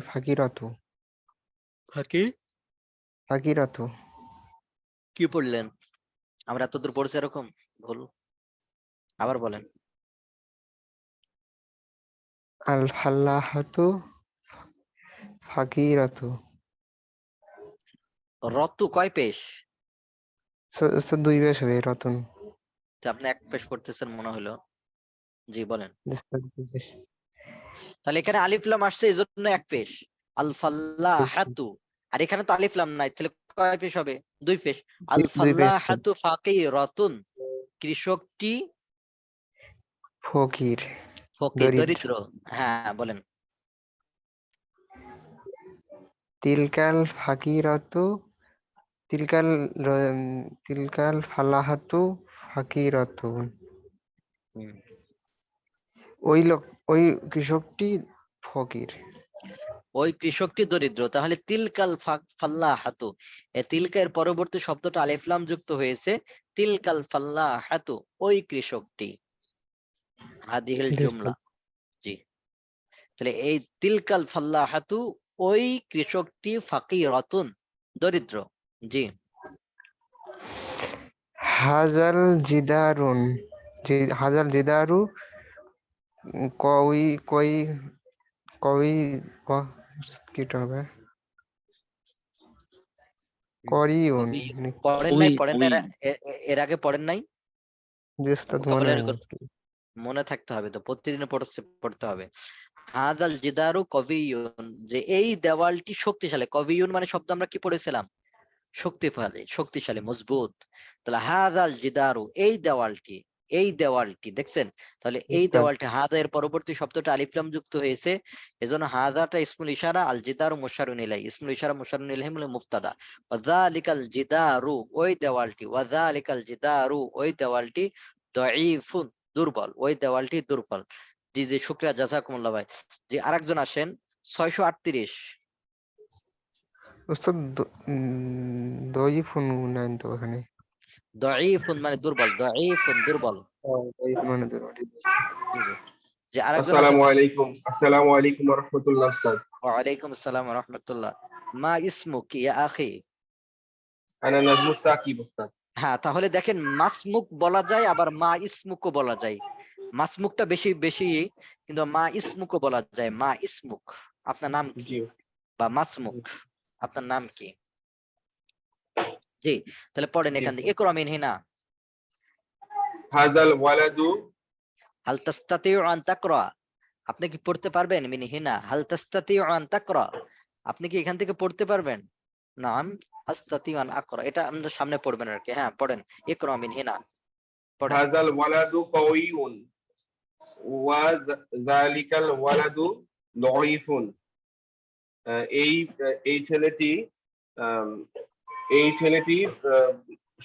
ফাকিরাতু। ফাকিরাতু। কি পড়লেন? আমরা এতদূর পড়ছি এরকম ভুল, আবার বলেন। আল ফাল্লাহাতু ফাকিরাতু। রতু কয় পেশ? উস্তাদ দুই পেশ হবে রতন। তো আপনি এক পেশ পড়তেছেন মনে হলো। জি বলেন। উস্তাদ দুই পেশ। তাহলে এখানে আলিফ লাম আসছে এই জন্য এক পেশ, আল ফাল্লাহাতু। আর এখানে তো আলিফ লাম নাই, তাহলে কয় পেশ হবে? দুই পেশ। আল দুই পেশ। ফাল্লাহাতু ফাকিরাতুন, কৃষকটি ফকির ফকির, দরিদ্র। দরিদ্র। হ্যাঁ বলেন। তিলকাল ফাকিরাতু তিলকাল ফালাহাতু ফাকিরাতুন। হুম। ওই কৃষকটি ফকির। ওই কৃষকটি দরিদ্র। তাহলে তিলকাল ফাল্লাহাতু, তিলকার পরবর্তী শব্দটা আলিফ লাম যুক্ত হয়েছে। তিলকাল ফাল্লাহাতু, ওই কৃষকটি। হাদিহিল জি জুমলা। উস্তাদ। জি, তাহলে এই তিলকাল ফাল্লাহাতু, ওই কৃষকটি ফাকিরাতুন, দরিদ্র। জি, হাজাল জিদারুন। হাজাল জিদারু কই কই কই কিটা হবে? করিউন। পড়েন নাই, পড়েন নাই এর আগে পড়েন নাই? জি উস্তাদ মনে ভোকাবুলারি নেই। মনে থাকতে হবে তো, প্রতিদিন পড়তে হবে। হাদাল জিদারু কবিয়ুন, যে এই দেওয়ালটি শক্তিশালী। কবিয়ুন মানে শব্দ আমরা কি পড়েছিলাম? শক্তিশালী, শক্তিশালী, মজবুত। তাহলে হাদাল জিদারু, এই দেওয়ালটি, এই দেওয়ালটি দেখছেন? তাহলে এই উস্তাদ। দেওয়ালটি, হাদা এর পরবর্তী শব্দটা আলিফ লাম যুক্ত হয়েছে, এজন্য হাদাটা ইসমুল ইশারা, আল জিদারু মুশারুন ইলাই। ইসমুল ইশারা মুশারুন ইলাইহি হলো মুবতাদা। ওয়াযালিকাল জিদারু, ওই দেওয়ালটি, ওয়াযালিকাল জিদারু, ওই দেওয়ালটি, দাঈফুন, দুর্বল, ওই দেওয়ালটি দুর্বল। জি জি, শুকরিয়া, জাযাকুমুল্লাহ ভাই। জি, আরেকজন আসেন, 638। উস্তাদ দইফুন নাই তো এখানে। দাঈফুন মানে দুর্বল, দাঈফুন দুর্বল। দইফুন মানে দুর্বল। জি জি, যে আরেকজন আছেন। আসসালামু আলাইকুম ওয়া রাহমাতুল্লাহ উস্তাদ। ওয়ালাইকুম আসসালাম ওয়া রাহমাতুল্লাহ। মা ইসমুক ইয়া আখি? আনা নাজমুস সাকিব উস্তাদ। হ্যাঁ, তাহলে দেখেন, মাসমুক বলা যায়, আবার মা ইসমুকও বলা যায়। মাসমুকটা বেশি বেশি, কিন্তু মা ইসমুকও বলা যায়। মা ইসমুক, আপনার নাম কি? জি উস্তাদ। বা মাসমুক, আপনার নাম কি? জি, তাহলে পড়েন এখান থেকে, ইকরা মিন হিনা। হাযাল ওয়ালাদু হাল তাস্তাতিউ আন তাকরা, আপনি কি পড়তে পারবেন? মিন হিনা হাল তাস্তাতিউ আন তাকরা, আপনি কি এখান থেকে পড়তে পারবেন? নাম আস্তাতিউ আন আকরা, এটা আমাদের সামনে পড়বেন আর কি। হ্যাঁ পড়েন, ইকরা মিন হিনা পড়েন। হাযাল ওয়ালাদু কাওয়িউন ওয়া যালিকাল ওয়ালাদু দাঈফুন। এই এই ছেলেটি এই ছেলেটি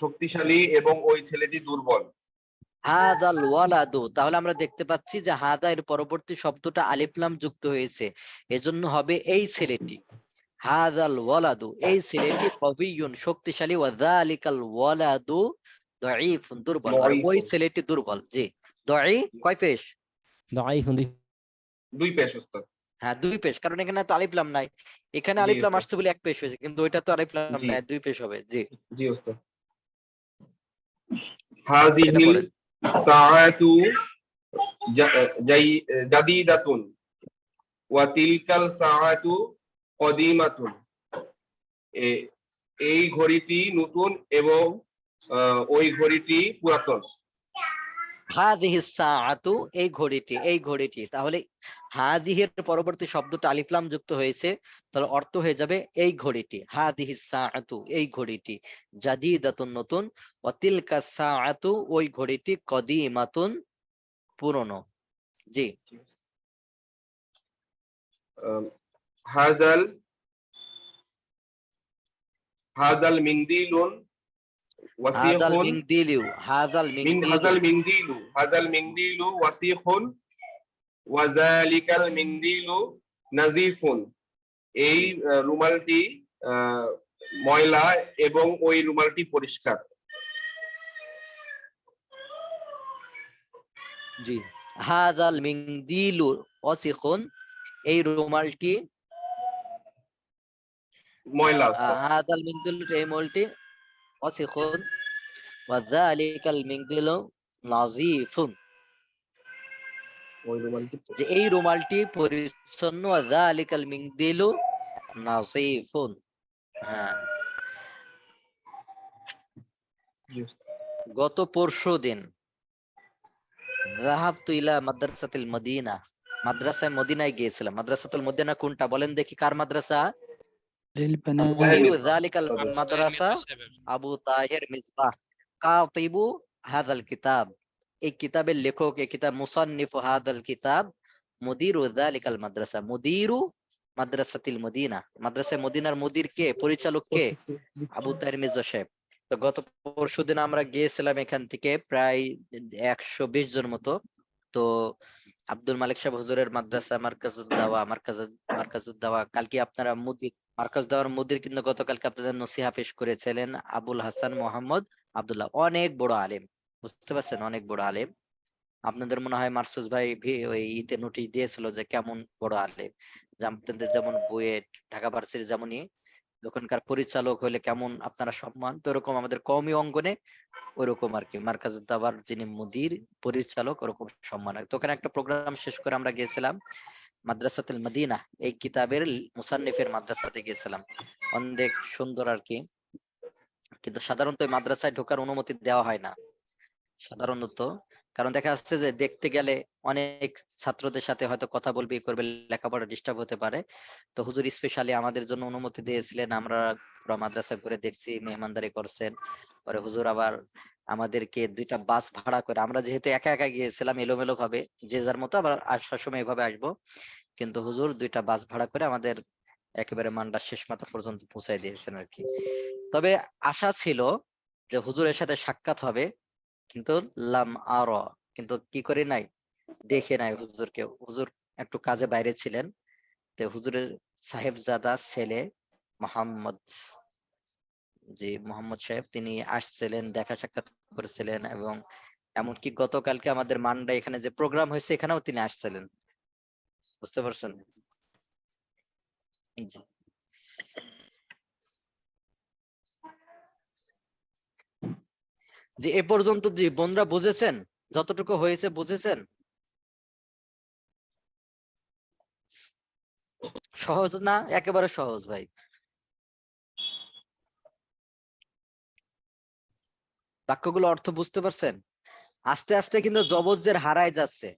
শক্তিশালী এবং ওই ছেলেটি দুর্বল। হাদাল ওয়ালাদু, তাহলে আমরা দেখতে পাচ্ছি যে হাদা এর পরবর্তী শব্দটা আলিফ লাম যুক্ত হয়েছে, এজন্য হবে এই ছেলেটি। হাদাল ওয়ালাদু, এই ছেলেটি কবিয়ুন, শক্তিশালী, ওয়া যালিকাল ওয়ালাদু দাঈফুন, দুর্বল, আর ওই ছেলেটি দুর্বল। জি, দাঈ কয় পেশ? দাঈফুন দুই পেশ উস্তাদ। হ্যাঁ দুই পেশ, কারণ এখানে তো আলিফ লাম নাই। এখানে জি আলিফ লাম উস্তাদ। আসছে বলে এক পেশ হয়েছে, কিন্তু ওইটা তো আলিফ লাম জি নাই, দুই পেশ হবে। জি, জি উস্তাদ। এটা হাযিহিল পড়েন। সাআতু জাদিদাতুন ওয়া তিলকাল সাআতু কদিমাতুন। এই ঘড়িটি নতুন এবং ওই ঘড়িটি পুরাতন। হাযিহিস সাআতু এই ঘড়িটি তাহলে হাযিহির পরবর্তী শব্দটা আলিফ লাম যুক্ত হয়েছে, তাহলে অর্থ হয়ে যাবে এই ঘড়িটি, হাযিহিস সাআতু এই ঘড়িটি, জাদীদাতুন নতুন, ওয়া তিলকা সাআতু ওই ঘড়িটি কদিমাতুন পুরনো। জি হাযাল হাযাল মিনদিলুন হাযাল ওয়াসিখুন মিনদিলু হাযাল মিনদিলু হাযাল মিনদিলু ওয়াসিখুন ওয়া যালিকাল মিনদিলু নাযীফুন এই রুমালটি ময়লা এবং ওই রুমালটি পরিষ্কার। জি হাযাল মিনদিলু ওয়াসিখুন এই রুমালটি ময়লা উস্তাদ। হাযাল মিনদিলু এই রুমালটি ওয়াসিখুন ওয়া যালিকাল মিনদিলু নাযীফুন ওই রুমালটি যে এই রুমালটি পরিচ্ছন্ন, ওয়া যালিকাল মিনদিলু নাযীফুন। হ্যাঁ জি উস্তাদ। গত পরশুদিন যাহাবতু ইলা মাদ্রাসাতিল মদিনা মাদ্রাসায় মদিনায় গিয়েছিলাম। মাদ্রাসাতুল মদিনা কোনটা বলেন দেখি, কার মাদ্রাসা? للبنات মুদিরু যালিকাল মাদ্রাসা আবু তাহের মিসবাহ কাতিবু হাযাল কিতাব এই কিতাবের লেখক, এই কিতাব মুসান্নিফু হাযাল কিতাব মুদিরু যালিকাল মাদ্রাসা, মুদিরু মাদ্রাসাতিল মদিনা মাদ্রাসায় মদিনার মুদির কে, পরিচালক কে? আবু তাহের মির্জা সাহেব। তো গত পরশুদিন আমরা গিয়েছিলাম এখান থেকে প্রায় 120 জন মতো। তো আব্দুল মালিক সাহেব হুজুরের মাদ্রাসা মার্কাজুদ দাওয়া কালকে আপনারা মুদির মার্কাজ দাওয়ার মুদির কিন্তু গতকালকে আপনাদের নসিহা পেশ করেছিলেন আবুল হাসান মোহাম্মদ আব্দুল্লাহ, অনেক বড় আলেম, বুঝতে পারছেন, অনেক বড় আলেম। আপনাদের মনে হয় মারসুস ভাই ওই ঈদে নোটিশ দিয়েছিল যে কেমন বড় আলেম, যে আপনাদের যেমন বুয়েট ঢাকা ভার্সিটি যেমনই ওখানকার পরিচালক হলে কেমন আপনারা সম্মান, তো এরকম আমাদের কওমি অঙ্গনে ওইরকম আর কি মার্কাজুদ দাওয়ার যিনি মুদির পরিচালক ওরকম সম্মান হয়। তো ওখানে একটা প্রোগ্রাম শেষ করে আমরা গিয়েছিলাম মাদ্রাসাতুল মদিনা এই কিতাবের মুসান্নিফের মাদ্রাসাতে গিয়েছিলাম, অনেক সুন্দর আর কি। কিন্তু সাধারণত এই মাদ্রাসায় ঢোকার অনুমতি দেওয়া হয় না সাধারণত, কারণ দেখা যাচ্ছে যে দেখতে গেলে অনেক ছাত্রদের সাথে হয়তো কথা বলবে করবে, লেখাপড়া ডিস্টার্ব হতে পারে। তো হুজুর স্পেশালি আমাদের জন্য অনুমতি দিয়েছিলেন, আমরা পুরো মাদ্রাসা ঘুরে দেখছি, মেহমানদারি করছেন। পরে হুজুর আবার আমাদেরকে 2টা বাস ভাড়া করে, আমরা যেহেতু একা একা গিয়েছিলাম এলোমেলো ভাবে যে যার মতো, আবার আসার সময় এভাবে আসবো, কিন্তু হুজুর 2টা বাস ভাড়া করে আমাদের একেবারে মান্ডার শেষ মাথা পর্যন্ত পৌঁছায় দিয়েছেন আর কি। তবে আশা ছিল যে হুজুরের সাথে সাক্ষাৎ হবে, কিন্তু লাম আর কিন্তু কি করে নাই, দেখে নাই হুজুরকে। হুজুর একটু কাজে বাইরে ছিলেন, তো হুজুরের সাহেবজাদা ছেলে মোহাম্মদ মোহাম্মদ সাহেব তিনি আসছিলেন, দেখা সাক্ষাৎ করেছিলেন, এবং এমনকি গতকালকে আমাদের মান্ডা এখানে যে প্রোগ্রাম হয়েছে এখানেও তিনি আসছিলেন, বুঝতে পারছেন। জি এ পর্যন্ত জি বোনরা বুঝেছেন, যতটুকু হয়েছে বুঝেছেন? সহজ না? একেবারে সহজ ভাই। বাক্যগুলো অর্থ বুঝতে পারছেন? আস্তে আস্তে কিন্তু জবজের হারায় যাচ্ছে,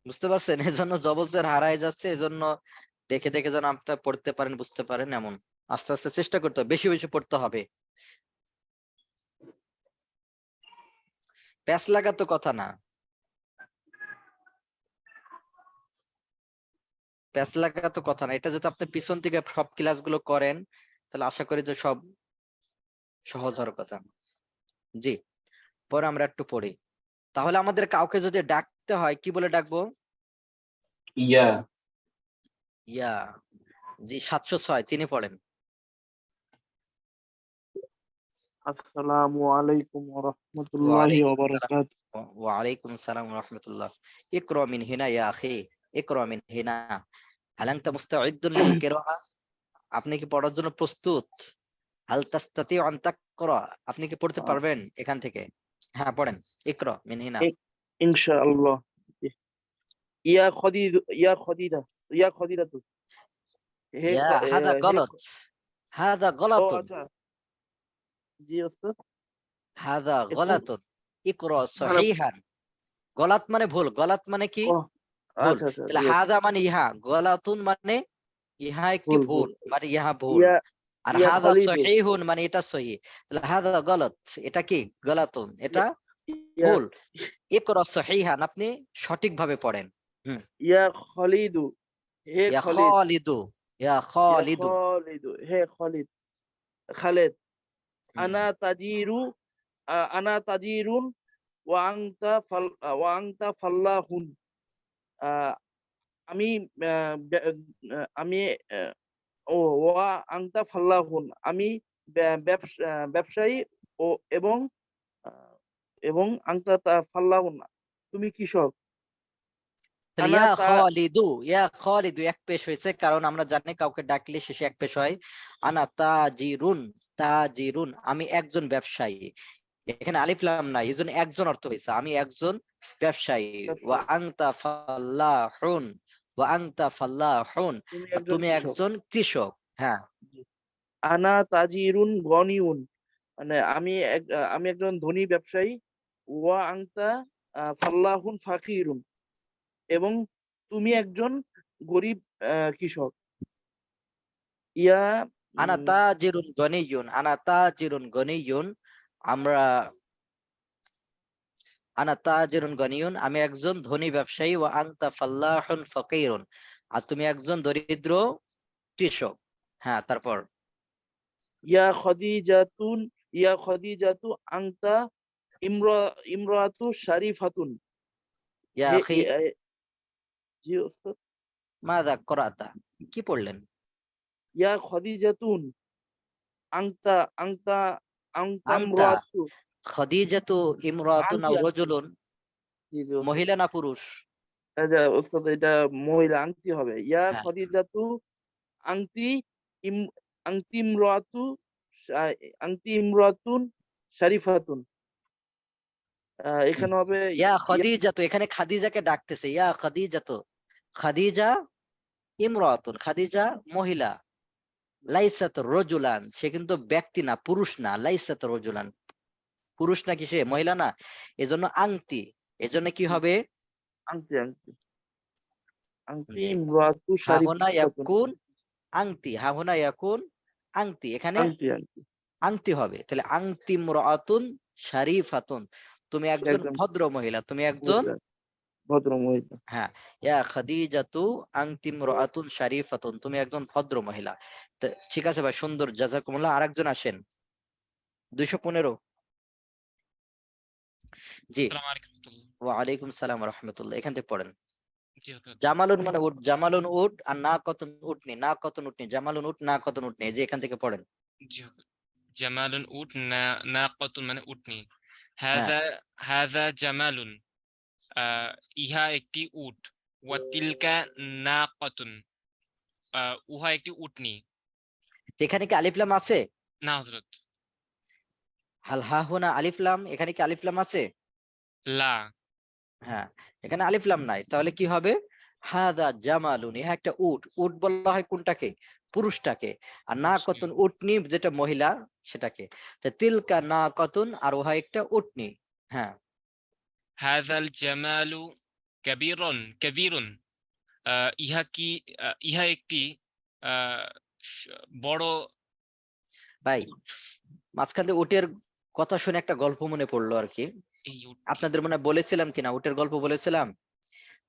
বুঝতে পারছেন? এজন্য জবজের হারায় যাচ্ছে, এজন্য দেখে দেখে যেন আপনারা পড়তে পারেন, বুঝতে পারেন, এমন আস্তে আস্তে চেষ্টা করতে হবে, বেশি বেশি পড়তে হবে। প্যাচ লাগা তো কথা না, প্যাচ লাগা তো কথা না, এটা যদি আপনি পিছন থেকে সব ক্লাসগুলো করেন তাহলে আশা করি যে সব সহজ হওয়ার কথা। জি পরে আমরা একটু পড়ি। তাহলে আমাদের কাউকে যদি ডাকতে হয় কি বলে ডাকবো? ইয়া ইয়া। জি 706 তিনি পড়েন। আসসালামু আলাইকুম ওয়া রাহমাতুল্লাহি ওয়া বারাকাতুহু। ওয়ালাইকুম আসসালাম ওয়া রাহমাতুল্লাহ। ইকরা মিন হিনা ইয়া আখি, ইকরা মিন হিনা। হাল আনতা মুস্তাঈদুন লিল কিরাআহ? আপনি কি পড়ার জন্য প্রস্তুত? হাল তাস্তাতিউ আন তাকরা? আপনি কি পড়তে পারবেন এখান থেকে? হ্যাঁ পড়েন, ইকরা মিন হিনা। ইনশাআল্লাহ। ইয়া খদিদাতু। হে ইয়া খ- এ, হাদা হে গলত, হাদা ও গলাতুন, আচ্ছা, জি ওস্তাদ। হাদা একটু গলাতুন, ইকরা ভালো সহিহান। গলাত মানে ভুল, গলাত মানে কি? ও ভুল। আচ্ছা আচ্ছা তাহলে ঠিক আছে। হাদা মানে ইহা, গলাতুন মানে ইহা একটি ভুল ভুল, ভুল মানে ইহা ভুল। ইয়া আর ইয়া হাদা খলিদু সহিহুন মানে এটা সহি। তাহলে হাদা গলত, এটা কি? গলাতুন, এটা ইয়া ভুল। ইকরা সহিহান, আপনি সঠিকভাবে পড়েন। হুম। ইয়া খলিদু হে ইয়া খলিদ, খালিদু, ইয়া ইয়া খালিদু। খলিদু হে খলিদ, খালেদ। হুম। আনা তাজিরু আনা তাজিরুন ওয়া আনতা ফাল্লাহুন। আহ, আমি আমি ও ওয়া আনতা ফাল্লাহুন, আমি ব্যবসায়ী ও এবং আহ, এবং আনতা ফাল্লাহুন, তুমি কৃষক। তাহলে আনা ইয়া তা খালিদু, ইয়া খালিদু এক পেশ হয়েছে, কারণ আমরা জানি কাউকে ডাকলে শেষে এক পেশ হয়। আনা তাজিরুন, তাজিরুন আমি একজন ব্যবসায়ী। এখানে আলিফ লাম নাই, এজন্য একজন অর্থ হয়েছে, আমি একজন ব্যবসায়ী। ওয়া ব্যবসায়ী, আনতা ফাল্লাহুন, ওয়া আনতা ফাল্লাহুন, তুমি আর একজন তুমি কৃষক। একজন কৃষক। হ্যাঁ। আনা তাজিরুন গনিউন, মানে আমি একজন ধনী ব্যবসায়ী। ওয়া আনতা ফাল্লাহুন ফাকিরুন, এবং তুমি একজন গরিব কৃষক। ইয়া আনা উম, তাজিরুন গনিয়ুন, আনা তাজিরুন গনিয়ুন, আমরা আনা তাজিরুন গনিয়ুন, আমি একজন ধনী ব্যবসায়ী। ওয়া আনতা ফাল্লাহুন ফাকিরুন, আর তুমি একজন দরিদ্র কৃষক। হ্যাঁ, তারপর ইয়া খদিজাতুন ইয়া খদিজাতু আনতা ইমরাতু শারিফাতুন। ইয়া হে আখি জি ওস্তাদ। মাযা করাতা, কি পড়লেন? ইয়া খদিজাতুন আনতা আনতা আনতা আনতা ইমরাতু খাদিজাতু ইমরাতুন আনতি আও আনতি রাজুলুন, জি জি ওস্তাদ। মহিলা না পুরুষ? আচ্ছা ওস্তাদ, এটা মহিলা, আংটি হবে। ইয়া হ্যাঁ। খদিজাতু আংটি ইম আংটি ইমরাতু আংটি ইমরাতুন শারিফাতুন। হুম। এখানে হবে ইয়া ইয়া খাদিজাতু, এখানে খাদিজাকে ডাকতেছে, ইয়া খাদিজাতু, খাদিজা ইমরাতুন, খাদিজা মহিলা। লাইসাত রজুলান, সে কিন্তু ব্যক্তি না, পুরুষ না। লাইসাত রজুলান, পুরুষ নাকি সে, মহিলা না। এজন্য আংতি, এজন্য কি হবে? আংটি আংটি আংটি জি। ইমরাতু হাহুনা শারিফাতুন। ইয়াকুন আংতি, হাহুনা ইয়াকুন আংতি, এখানে আংটি আংটি আংতি হবে। তাহলে আংতি মুরাতুন শারিফাতুন, তুমি সে একজন একজন ভদ্র মহিলা, তুমি একজন। মহিলা, ভদ্র মহিলা। হ্যাঁ। ইয়া খাদিজাতু আনতি ইমরাতুন শারিফাতুন, তুমি একজন ভদ্র মহিলা। তো ঠিক আছে ভাই, সুন্দর, জাযাকুমুল্লাহ। আরেকজন আসেন, 215। জি। আসসালামু আলাইকুম রাহমাতুল্লাহ। ওয়া আলাইকুম সালাম ওয়া রাহমাতুল্লাহ, এখান থেকে পড়েন। জি হুজুর। জামালুন মানে উট, জামালুন উট, আর না কতন উটনি, না কতন উটনি, জামালুন উট, না কতন উটনি, এই যে এখান থেকে পড়েন। জি হুজুর। জামালুন উট, নাকাতুন মানে উটনি। হ্যাঁ। হাযা হাযা জামালুন, ইহা একটি উট। ওয়া তিলকা নাকাতুন, উহা একটি উটনি। তো এখানে কি আলিফ লাম আছে? না হযরত। হাল হা হুনা আলিফ লাম, এখানে কি আলিফ লাম আছে? লা। হ্যাঁ, এখানে আলিফ লাম নাই, তাহলে কি হবে? হাদা জামালুন, ইহা একটা উট। উট বলা হয় কোনটাকে? পুরুষটাকে। আর না জি। কতন উটনি, যেটা মহিলা, সেটাকে। তো তিলকা না কতন, আর ওহা একটা উটনি। হ্যাঁ। হাযাল জামালু কাবীরুন কাবীরুন, ইহা একটি আহ, বড়। ভাই, মাঝখান দিয়ে উটের কথা শুনে একটা গল্প মনে পড়লো আর কি। এই উট আপনাদের মনে হয় বলেছিলাম কিনা, উটের গল্প বলেছিলাম,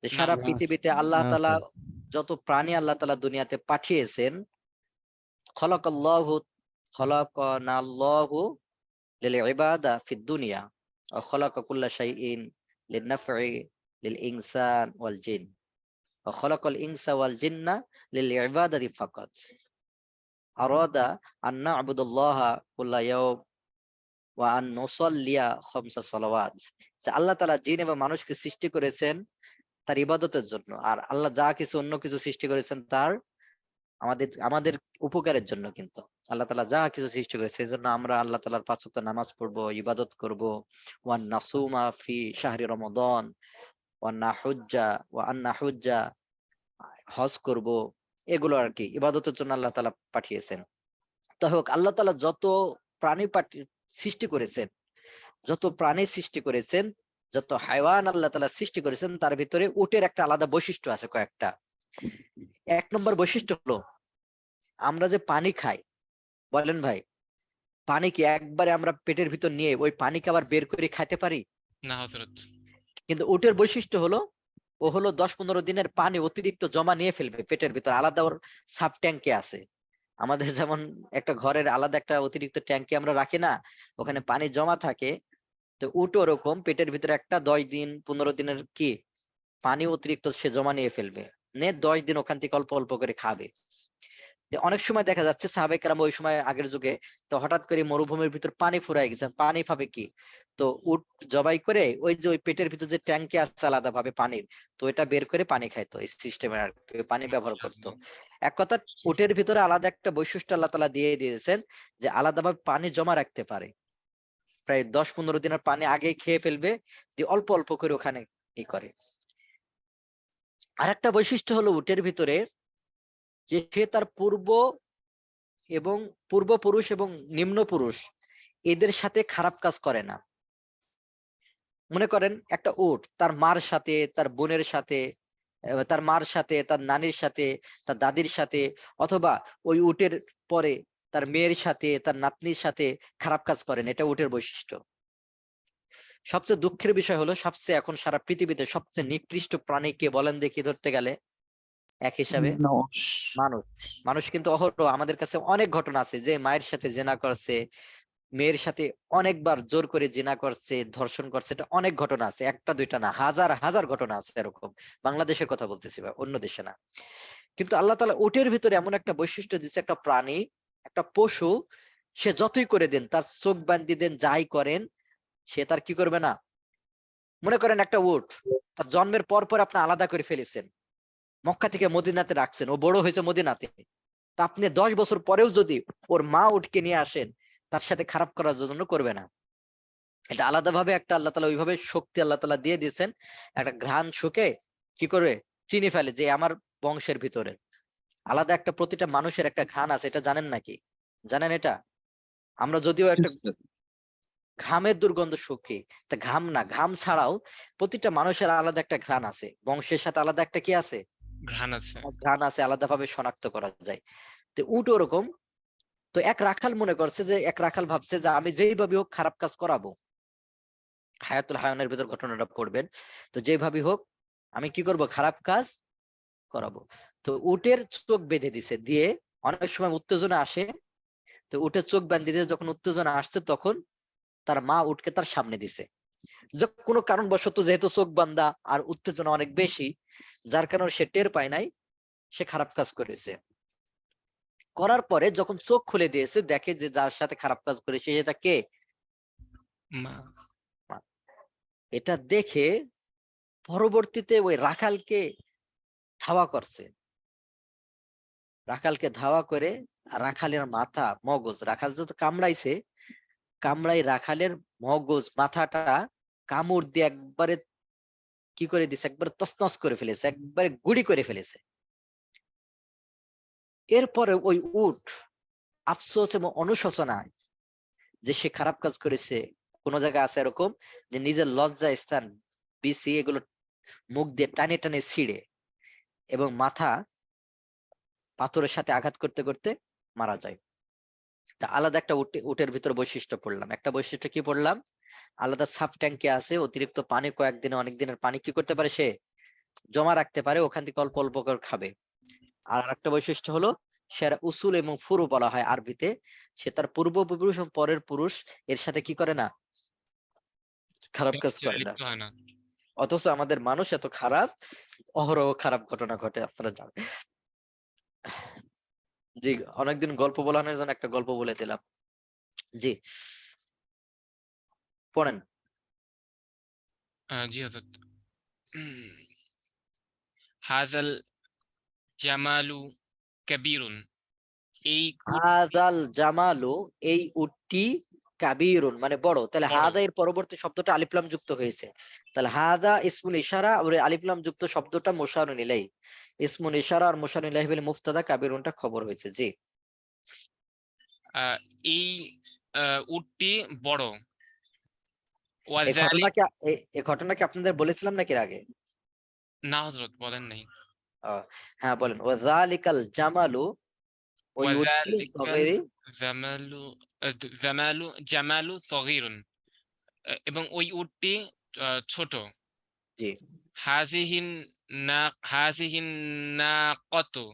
যে না সারা না পৃথিবীতে আল্লাহ না তাআলা ওস্তাদ। যত প্রাণী আল্লাহ তাআলা দুনিয়াতে পাঠিয়েছেন, খলাকাল্লাহু খলাকানাল্লাহু লিল ইবাদা ফিদ দুনিয়া ওয়া খলাকা কুল্লা শাইইন লিন নাফঈ লিল ইনসান ওয়াল জিন ওয়া খলাকাল ইনসা ওয়াল জিন্না লিল ইবাদাতি ফাকাত আরাদা আন না'বুদাল্লাহা কুল্লা ইয়াওম ওয়া আন নুসাল্লিয়া খামসা সালাওয়াত। যে আল্লাহ তাআলা জিন এবং মানুষকে সৃষ্টি করেছেন তার ইবাদতের জন্য, আর আল্লাহ যা কিছু অন্য কিছু সৃষ্টি করেছেন তার আমাদের আমাদের উপকারের জন্য। কিন্তু আল্লাহ তাআলা যা কিছু সৃষ্টি করেছে সেজন্য আমরা আল্লাহ তাআলার 5 ওয়াক্ত নামাজ পড়বো, ইবাদত করব। ওয়ান নাসুমা ফি শাহরি রমাদান, ওয়ান নাহুজ্জা ওয়া আন নাহুজ্জা, হজ করব। এগুলো আর কি ইবাদতের জন্য আল্লাহ তাআলা পাঠিয়েছেন। তো হোক, আল্লাহ তাআলা যত প্রাণী সৃষ্টি করেছেন, যত প্রাণী সৃষ্টি করেছেন, যত হাইওয়ান আল্লাহ তাআলা সৃষ্টি করেছেন তার ভিতরে উটের একটা আলাদা বৈশিষ্ট্য আছে কয়েকটা। 1 নম্বর বৈশিষ্ট্য হলো আমরা যে পানি খাই, বলেন ভাই, পানি কি একবারে আমরা পেটের ভিতর নিয়ে ওই পানিকে আবার বের করে খাইতে পারি? না হযরত। কিন্তু উটের বৈশিষ্ট্য হলো ও হলো 10-15 দিনের পানি অতিরিক্ত জমা নিয়ে ফেলবে পেটের ভিতর, আলাদা ওর সাব ট্যাঙ্কে আছে। আমাদের যেমন একটা ঘরের আলাদা একটা অতিরিক্ত ট্যাঙ্কে আমরা রাখি না, ওখানে পানি জমা থাকে, তো উট ওরকম পেটের ভিতরে একটা 10 দিন 15 দিনের কি পানি অতিরিক্ত সে জমা নিয়ে ফেলবে, নিয়ে 10 দিন ওখান থেকে অল্প অল্প করে খাবে। তো অনেক সময় দেখা যাচ্ছে সাহাবায়ে কেরাম ওই সময় আগের যুগে তো হঠাৎ করে মরুভূমির ভিতর পানি ফুরায় গেছে, পানি পাবে কি, তো উট জবাই করে ওই যে ওই পেটের ভিতর যে ট্যাঙ্কে আছে আলাদা ভাবে পানির, তো এটা বের করে পানি খাইতো, এই সিস্টেমে আর কি পানি ব্যবহার করতো। এক কথা উটের ভিতরে আলাদা একটা বৈশিষ্ট্য আল্লাহ তাআলা দিয়ে দিয়েছেন যে আলাদাভাবে পানি জমা রাখতে পারে, প্রায় 10-15 দিনের পানি আগে খেয়ে ফেলবে, দিয়ে অল্প অল্প করে ওখানে ই করে। আর একটা বৈশিষ্ট্য হলো উটের ভিতরে যে সে তার পূর্বপুরুষ এবং নিম্ন পুরুষ এদের সাথে খারাপ কাজ করে না। মনে করেন একটা উট তার মার সাথে, তার বোনের সাথে, তার মার সাথে, তার নানির সাথে, তার দাদির সাথে, অথবা ওই উটের পরে তার মেয়ের সাথে, তার নাতনির সাথে খারাপ কাজ করেন, এটা উটের বৈশিষ্ট্য। সবচেয়ে দুঃখের বিষয় হলো সবচেয়ে এখন সারা পৃথিবীতে সবচেয়ে নিকৃষ্ট প্রাণী কে বলেন দেখি ধরতে গেলে এক হিসাবে? মানুষ। মানুষ। মানুষ কিন্তু অহরহ আমাদের কাছে অনেক ঘটনা আছে যে মায়ের সাথে জেনা করছে, মেয়ের সাথে অনেকবার জোর করে জিনা করছে, ধর্ষণ করছে, এটা অনেক ঘটনা আছে, একটা দুইটা না, হাজার হাজার ঘটনা আছে এরকম। বাংলাদেশের কথা বলতেছি বা অন্য দেশে না। কিন্তু আল্লাহ তাআলা উটের ভিতরে এমন একটা বৈশিষ্ট্য দিচ্ছে, একটা প্রাণী, একটা পশু, সে যতই করে দেন, তার চোখ বান্ধি দেন, যাই করেন, সে তার কি করবে না। মনে করেন একটা উট তার জন্মের পর পর আপনি আলাদা করে ফেলেছেন, মক্কা থেকে মদিনাতে রাখছেন, ও বড় হয়েছে মদিনাতে, তা আপনি 10 বছর পরেও যদি ওর মা উটকে নিয়ে আসেন, তার সাথে খারাপ করার জন্য করবে না। এটা আলাদাভাবে একটা আল্লাহ তাআলা ওইভাবে শক্তি আল্লাহ তাআলা দিয়ে দিয়েছেন, একটা ঘ্রাণ শুকে কি করে চিনি ফেলে যে আমার বংশের ভিতরে আলাদা একটা, প্রতিটা মানুষের একটা ঘ্রাণ আছে, এটা জানেন নাকি? জানেন এটা? আমরা যদিও একটা ঘামের দুর্গন্ধ শুকি, তা ঘাম না, ঘাম ছাড়াও প্রতিটা মানুষের আলাদা একটা ঘ্রাণ আছে, বংশের সাথে আলাদা একটা কি আছে, ঘ্রাণ আছে। ঘ্রাণ আছে, আলাদাভাবে শনাক্ত করা যায়। তো উট ওরকম। তো এক রাখাল মনে করছে যে, এক রাখাল ভাবছে যে আমি যেইভাবে হোক খারাপ কাজ করাবো, হায়াতুল হায়ানের ভিতর ঘটনাটা পড়বেন, তো যেভাবে হোক আমি কি করব, খারাপ কাজ করাবো। তো উটের চোখ বেঁধে দিছে, দিয়ে অনেক সময় উত্তেজনা আসে, তো উটের চোখ বাঁধে দিয়ে যখন উত্তেজনা আসছে তখন তার মা উটকে তার সামনে দিছে। কোনো কারণবশত যেহেতু চোখ বান্ধা আর উত্তেজনা অনেক বেশি, যার কারণে সে টের পায় নাই, সে খারাপ কাজ করেছে। করার পরে যখন চোখ খুলে দিয়েছে, দেখে যে যার সাথে খারাপ কাজ করেছে সেটা কে, মা। এটা দেখে পরবর্তীতে ওই রাখালকে ধাওয়া করছে, রাখালকে ধাওয়া করে রাখালের মাথা মগজ, রাখাল যত কামড়াইছে, কামড়াই রাখালের মগজ মাথাটা কামড় দিয়ে একবারে কি করে দিছে, একবারে তছনছ করে ফেলেছে, একবারে গুড়ি করে ফেলেছে। এরপরে ওই উট আফসোস এবং অনুশোচনায় যে সে খারাপ কাজ করেছে, কোন জায়গায় আছে এরকম যে নিজের লজ্জা স্থান বিসি এগুলো মুখ দিয়ে টানে টানে ছিঁড়ে এবং মাথা পাথরের সাথে আঘাত করতে করতে মারা যায়। তা আলাদা একটা উটের ভিতর বৈশিষ্ট্য পড়লাম, একটা বৈশিষ্ট্য কি পড়লাম, আলাদা সাব ট্যাঙ্কে আছে, অতিরিক্ত পানি কয়েকদিনে অনেক দিনের পানি কি করতে পারে, সে জমা রাখতে পারে, ওখান থেকে অল্প অল্প করে খাবে। আর একটা বৈশিষ্ট্য হলো সে উসুল এবং ফুরু বলা হয় আরবিতে, সে তার পূর্বপুরুষ এবং পরের পুরুষ এর সাথে কি করে না, খারাপ কাজ করে না। লিপ্ত হয় না। অথচ আমাদের মানুষ এত খারাপ, অহরহ খারাপ ঘটনা ঘটে, আপনারা জানেন। জি, অনেকদিন গল্প বলানোর জন্য একটা গল্প বলে দিলাম। জি পড়েন। জি হযরত। হাযাল জামালু কাবীরুন, এই হাদাল জামালু, এই উটটি কাবীরুন মানে বড়, তাহলে বড়। হাদা এর পরবর্তী শব্দটা আলিফ লাম যুক্ত হয়েছে, তাহলে হাদা ইসমুল ইশারা আর আলিফ লাম যুক্ত শব্দটা মুশারুন ইলাইহি, ইসমুল ইশারা আর মুশারুন ইলাইহি বলে মুফতাদা, কাবীরুনটা খবর হয়েছে। জি এই উটটি বড়, এই ঘটনা কি এই ঘটনা কি আপনাদের বলেছিলাম নাকি এর আগে? না হযরত বলেন নাই। হ্যাঁ বলেন। ওয়াযালিকাল জামালু, ওই উটটি ওয়াযালিকাল সগীরি, জামালু জামালু সগীরুন, এবং ওই উটটি ছোট। জি। হাযিহিন হাযিহিন নাকাতু,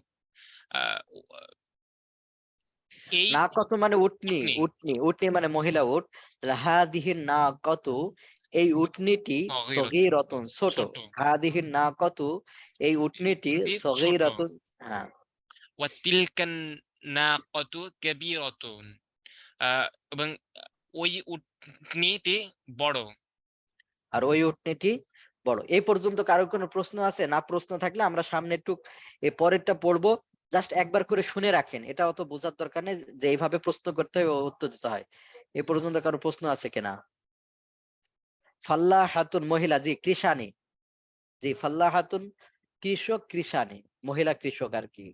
এই না কত মানে উটনি, উটনি উটনি, উটনি মানে মহিলা উট। তাহলে হাদিহি না কত, এই উটনিটি সগীরুন, সগীরাতুন ছোট। ছোট। হাদিহি না কত, এই উটনিটি উটনিটি ছোট। সগীরাতুন, হ্যাঁ। ওয়াতিলকান নাকাতু কাবীরাতুন, এবং ওই উটনিটি বড়। আর ওই উটনিটি বড়। এই পর্যন্ত কারো কোনো প্রশ্ন আছে? না প্রশ্ন থাকলে আমরা সামনে একটু এই পরেরটা পড়বো। জাস্ট একবার করে শুনে রাখেন, এটা অত বোঝার দরকার নেই যে এইভাবে প্রশ্ন করতে হয় ও উত্তর দিতে হয়। এই পর্যন্ত কারো প্রশ্ন আছে কিনা? ফাল্লাহাতুন মহিলা, জি কৃষানি, জি ফাল্লাহাতুন কৃষক, কৃষানি মহিলা কৃষক আর কি।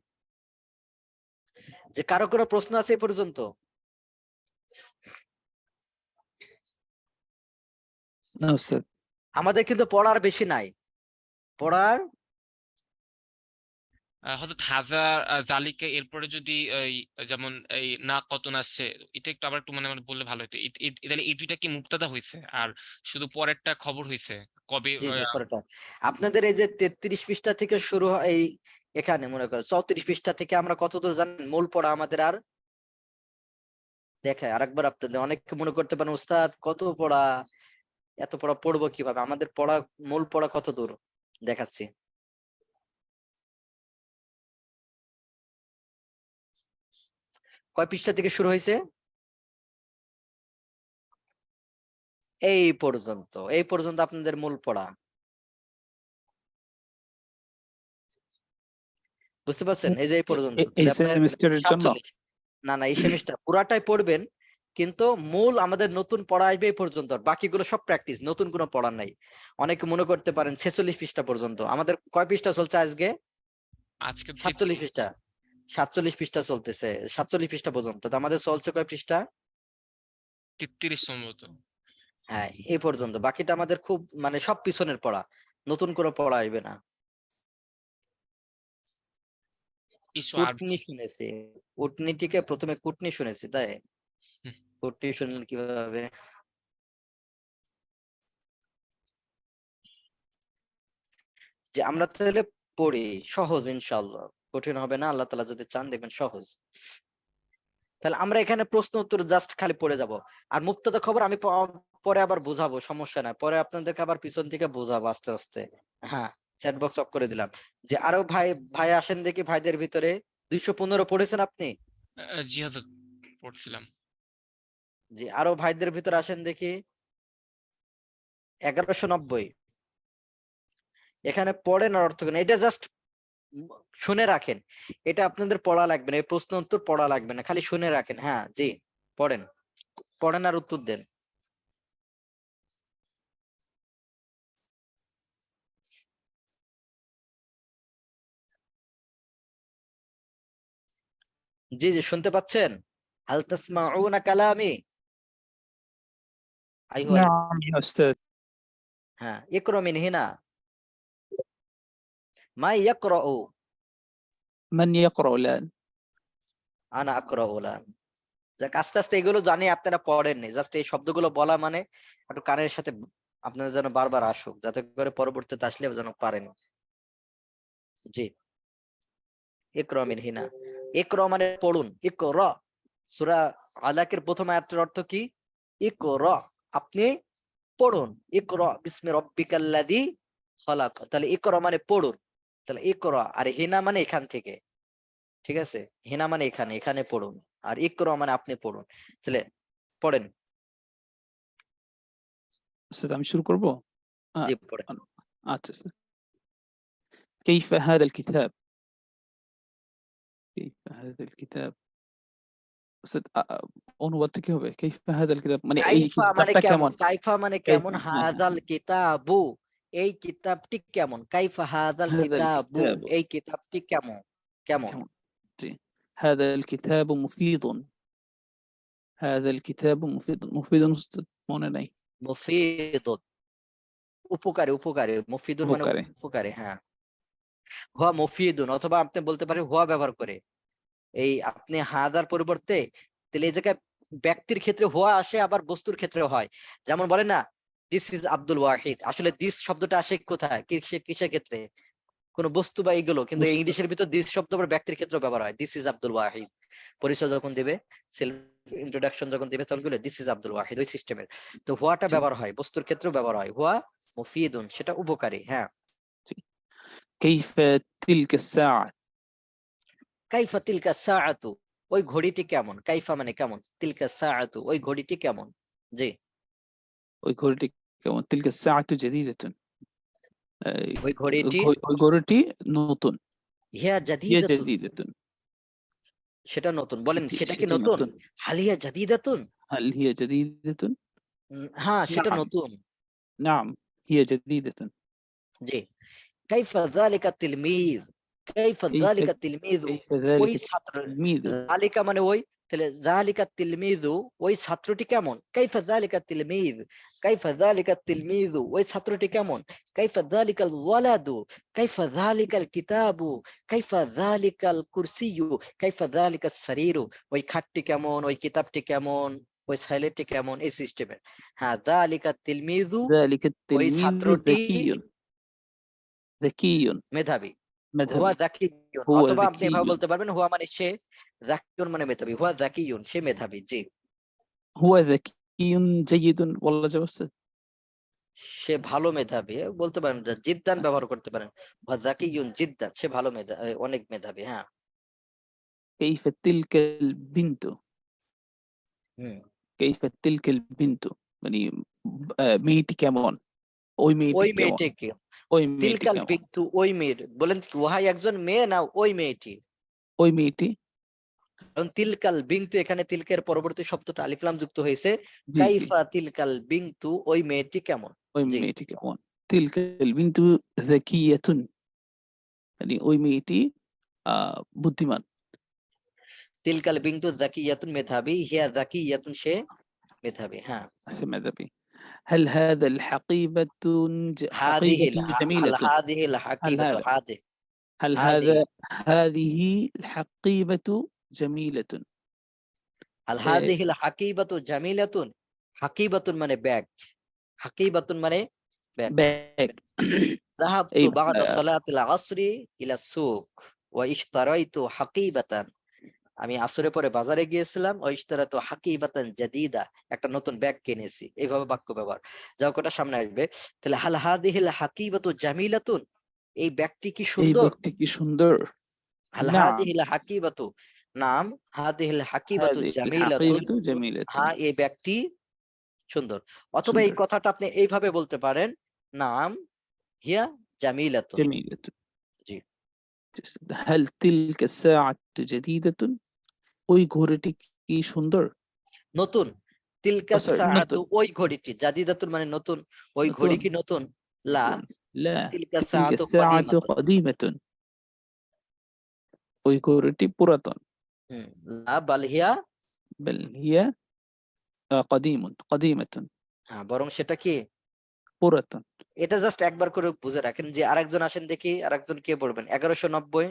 যে কারো কোনো প্রশ্ন আছে এই পর্যন্ত? না উস্তাদ। আমাদের কিন্তু পড়ার বেশি নাই, পড়ার হযরত হাযা জালিকা এরপরে যদি যেমন এই না কতন আসছে, এটা একটু আবার একটু মানে মানে বললে ভালো হতো। তাহলে এই দুইটা কি মুবতাদা হইছে আর শুধু পরেরটা খবর হইছে কবে? জি জি পরেরটা। আপনাদের এই যে 33 পৃষ্ঠা থেকে শুরু হয়, এই এখানে মনে করো 34 পৃষ্ঠা থেকে আমরা কত দূর জানেন? মূল পড়া আমাদের আর দেখায় আরেকবার আপনাদের। অনেকে মনে করতে পারেন উস্তাদ কত পড়া, এত পড়া পড়বো কিভাবে? আমাদের পড়া, মূল পড়া কত দূর দেখাচ্ছি। কয় পৃষ্ঠা থেকে শুরু হয়েছে? এই পর্যন্ত, এই পর্যন্ত আপনাদের মূল পড়া। বুঝতে পারছেন? এই যে এই পর্যন্ত। এই তাহলে আপনার সেমিস্টারের জন্য 47, না না এই সেমিস্টার পুরাটাই পড়বেন, কিন্তু মূল আমাদের নতুন পড়া আসবে এই পর্যন্ত, আর বাকিগুলো সব প্র্যাকটিস, নতুন কোনো পড়া নাই। অনেকে মনে করতে পারেন 46 পৃষ্ঠা পর্যন্ত। আমাদের কয় পৃষ্ঠা চলছে আজকে? আজকে 47 পৃষ্ঠা, 47 পৃষ্ঠা চলতেছে, 47 পৃষ্ঠা পর্যন্ত। তো আমাদের চলছে কয় পৃষ্ঠা? 33 সম্ভবত। হ্যাঁ এই পর্যন্ত। বাকিটা আমাদের খুব মানে সব পিছনের পড়া, নতুন কোনো পড়া আসবে না। কিছু আরবি। কুটনি শুনেছি, উটনিটিকে প্রথমে কুটনি শুনেছি, তাই কুটনি শুনলেন কিভাবে? যে আমরা তাহলে পড়ি, সহজ ইনশাআল্লাহ, কঠিন হবে না। আল্লাহ তাআলা যদি চান দেখবেন সহজ। তাহলে আমরা এখানে প্রশ্ন উত্তর জাস্ট খালি পড়ে যাব। আর মুক্তদা খবর আমি পরে আবার বোঝাবো, সমস্যা নাই। পরে আপনাদেরকে আবার পিছন থেকে বোঝাবো আস্তে আস্তে। হ্যাঁ চ্যাট বক্স অফ করে দিলাম। যে আরো ভাই ভাই আসেন দেখি, ভাইদের ভিতরে 215 পড়েছেন আপনি? জি হযরত পড়ছিলাম। জি আরো ভাইদের ভিতরে আসেন দেখি। 1190 এখানে পড়েন আর অর্থ করেন। এটা জাস্ট শুনে রাখেন, এটা আপনাদের পড়া লাগবে না, এই প্রশ্ন উত্তর পড়া লাগবে না, খালি শুনে রাখেন। হ্যাঁ জি পড়েন, পড়েন আর উত্তর দেন। জি জি শুনতে পাচ্ছেন? হাল তাসমাউনা কালামি আইয়ুহাল, নাম ইয়া উস্তাদ। হ্যাঁ ইকরা মিন হিনা মা ইয়াকরাউ, মান ইয়াকরা الآن? আনা আকরাউ লান। যাক আস্তে আস্তে এগুলো জানি আপনারা পড়েননি, জাস্ট এই শব্দগুলো বলা মানে একটু কানের সাথে আপনাদের যেন বারবার আসুক, যাতে করে পরবর্তীতে আসলে যেন পারেন। জি ইকরা মিন হিনা, ইকরা মানে পড়ুন, ইকরা। সূরা আলাকের প্রথম আয়াতের অর্থ কি? ইকরা, আপনি পড়ুন। ইকরা বিসমি রাব্বিকাল্লাযী খলাক, তাহলে ইকরা মানে পড়ুন। তাহলে ইকরা, আর হিনা মানে এখান থেকে, ঠিক আছে? হিনা মানে এখানে, এখানে পড়ুন। আর ইকরা মানে আপনি পড়ুন। তাহলে পড়েন। উস্তাদ আমি শুরু করব? জি পড়েন। আচ্ছা উস্তাদ। كيف هذا الكتاب؟ كيف هذا الكتاب؟ উস্তাদ অনুবাদটা কি হবে? كيف هذا الكتاب মানে এই কাইফা মানে কিতাবটা কেমন, কেমন? কাইফা মানে كيف কেমন, হ্যাঁ হ্যাঁ হাযাল কিতাবু এই কিতাবটি কেমন, কাইফা হাযাল هذا কিতাবু الكتاب এই কিতাবটি কেমন, কেমন। কেমন? জি هذا الكتاب مفيد. هذا الكتاب مفيد. مفيد উস্তাদ মনে নাই। মুফিদুন উপকারী উপকারী, মুফিদুন মানে উপকারে উপকারী, হ্যাঁ। হুয়া মুফিদুন, অথবা আপনি বলতে পারেন হুয়া ব্যবহার করে। এই আপনি হাদার পরিবর্তে তাহলে এই জায়গায় ব্যক্তির ক্ষেত্রে হুয়া আসে, আবার বস্তুর ক্ষেত্রে হয়। যেমন বলে না দিস ইজ আব্দুল ওয়াহিদ, আসলে দিস শব্দটা আসে কোথায়, কিসের ক্ষেত্রে, কোন বস্তু বা এইগুলো, কিন্তু বস্তু। ইংলিশের ভিতর দিস শব্দ আবার ব্যক্তির ক্ষেত্রে ব্যবহার হয়। দিস ইজ আব্দুল ওয়াহিদ, পরিচয় যখন দিবে, সেলফ ইন্ট্রোডাকশন যখন দিবে, তখন বলে দিস ইজ আব্দুল ওয়াহিদ, ওই সিস্টেমের। তো হুয়াটা জি, ব্যবহার হয়, বস্তুর ক্ষেত্রেও ব্যবহার হয়। হুয়া মুফিদুন, সেটা উপকারী, হ্যাঁ। জি। كيف تلك الساعة কাইফা তিলকা সাআতু, ওই ঘড়িটি কেমন, কাইফা মানে কেমন, তিলকা সাআতু ওই ঘড়িটি কেমন, জি। ওই ঘড়িটি কেমন تلك الساعة جديدة ওই ঘড়িটি ওই ঘড়িটি নতুন হিয়া هي জাদিদাতুন, جديدة সেটা নতুন, বলেন সেটা কি সেটি নতুন, নতুন হালিয়া জাদিদাতুন, هل هي جديدة হ্যাঁ সেটা نعم নতুন, نعم هي جديدة জি। কাইফা যালিকা তিলমিজ, কাইফা كيف যালিকা তিলমিজ, كيف ওই ذلك ছাত্র, التلميذ যালিকা মানে ওই, তাহলে যালিকা তিলমিজু ওই ছাত্রটি কেমন, কাইফা যালিকা তিলমিজ, কাইফা যালিকা তিলমিজু ওই ছাত্রটি কেমন, কাইফা যালিকাল ওয়ালাদু, কাইফা যালিকাল কিতাবু, কাইফা যালিকাল কুরসিয়ু, কাইফা যালিকাস সারিরু ওই খাটটি কেমন, ওই কিতাবটি কেমন, ওই ছেলেটি কেমন, এই সিস্টেমের। হ্যাঁ যালিকা তিলমিজু ذلك ওই التلميذ ছাত্রটি ذكي মেধাবী, হুয়া مذهبي যাকিয়ুন, هو অথবা আপনি ذكي এভাবে বলতে পারবেন হুয়া মানে সে, যাকিয়ুন মানে মেধাবী, হুয়া যাকিয়ুন সে মেধাবী, জি। هو ذكي جيد والله جاب أستاذ সে ভালো মেধাবী বলতে পারেন, জিদ্দান ব্যবহার করতে পারেন, হুয়া যাকিয়ুন জিদ্দান সে ভালো অনেক মেধাবী, হ্যাঁ। كيف تلك البنت হুম, كيف تلك البنت মানে মেয়েটি কেমন ওই মেয়েটি ওই কেমন মেয়েটিকে, ওই মেয়েটি তিলকাল কেমন বিন্তু ওই মেয়ের, বলেন ওহাই একজন মেয়ে না ওই মেয়েটি, ওই মেয়েটি কারণ তিলকাল বিন্তু এখানে তিলকের পরবর্তী শব্দটা আলিফ লাম যুক্ত হয়েছে। জি জি কাইফা তিলকাল বিন্তু ওই মেয়েটি কেমন, ওই জি। মেয়েটি কেমন تلك البنت ذكية মানে ওই মেয়েটি বুদ্ধিমান তিলকাল বিন্তু যাকিয়াতুন মেধাবী, হিয়া যাকিয়াতুন সে মেধাবী, হ্যাঁ। আছে মেধাবী هل هذا الحقيبة حقيبة হাদিহিল جميلة হাদিহিল هل হাকিবাতু هذا হাদি هل হাদিহি هذا هذه الحقيبة جميلة আল হাদিহিল হাকিবাতু জামিলাতুন, হাকিবাতুন মানে ব্যাগ, হাকিবাতুন মানে ব্যাগ। ব্যাগ যাহাবতু এই বা'দা সালাতিল আসরি ইলা সুক ওয়া ইশতারাইতু হাকিবাতান, আমি আসরের পরে বাজারে গিয়েছিলাম, ওয়া ইশতারাতু হাকিবাতান জাদিদা একটা নতুন ব্যাগ কিনেছি, এইভাবে বাক্য ব্যবহার। যাও কোটা সামনে আসবে, তাহলে হাল হাদিহিল হাকিবাতু জামিলাতুন এই ব্যাগটি কি এই সুন্দর, ব্যক্তি কি সুন্দর হাল নাম হাদিহিল হাকিবাতু নাম, হাদিহিল হাকিবাতু هذه জামিলাতুন, الحقيبة جميلة হ্যাঁ এই ব্যক্তি সুন্দর। অথবা এই সুন্দর কথাটা আপনি এইভাবে বলতে পারেন, নাম হিয়া জামিলাতুন, جميلة জি। هل تلك الساعة جديدة ওই ঘড়িটি কি সুন্দর নতুন, তিলকা সরি সাআতু নতুন ওই ঘড়িটি, জাদিদাতুন মানে নতুন, ওই নতুন ঘড়ি কি নতুন, লা নতুন لا তিলকা تلك সাআতু الساعة কাদিমাতুন, قديمة ওই ঘড়িটি পুরাতন লা বাল হিয়া, بل هي قديمة হ্যাঁ বরং সেটা কি, পুরাতন এটা জাস্ট একবার করে বুঝে রাখেন। যে আরেকজন আসেন দেখি, আরেকজন কে পড়বেন, 1190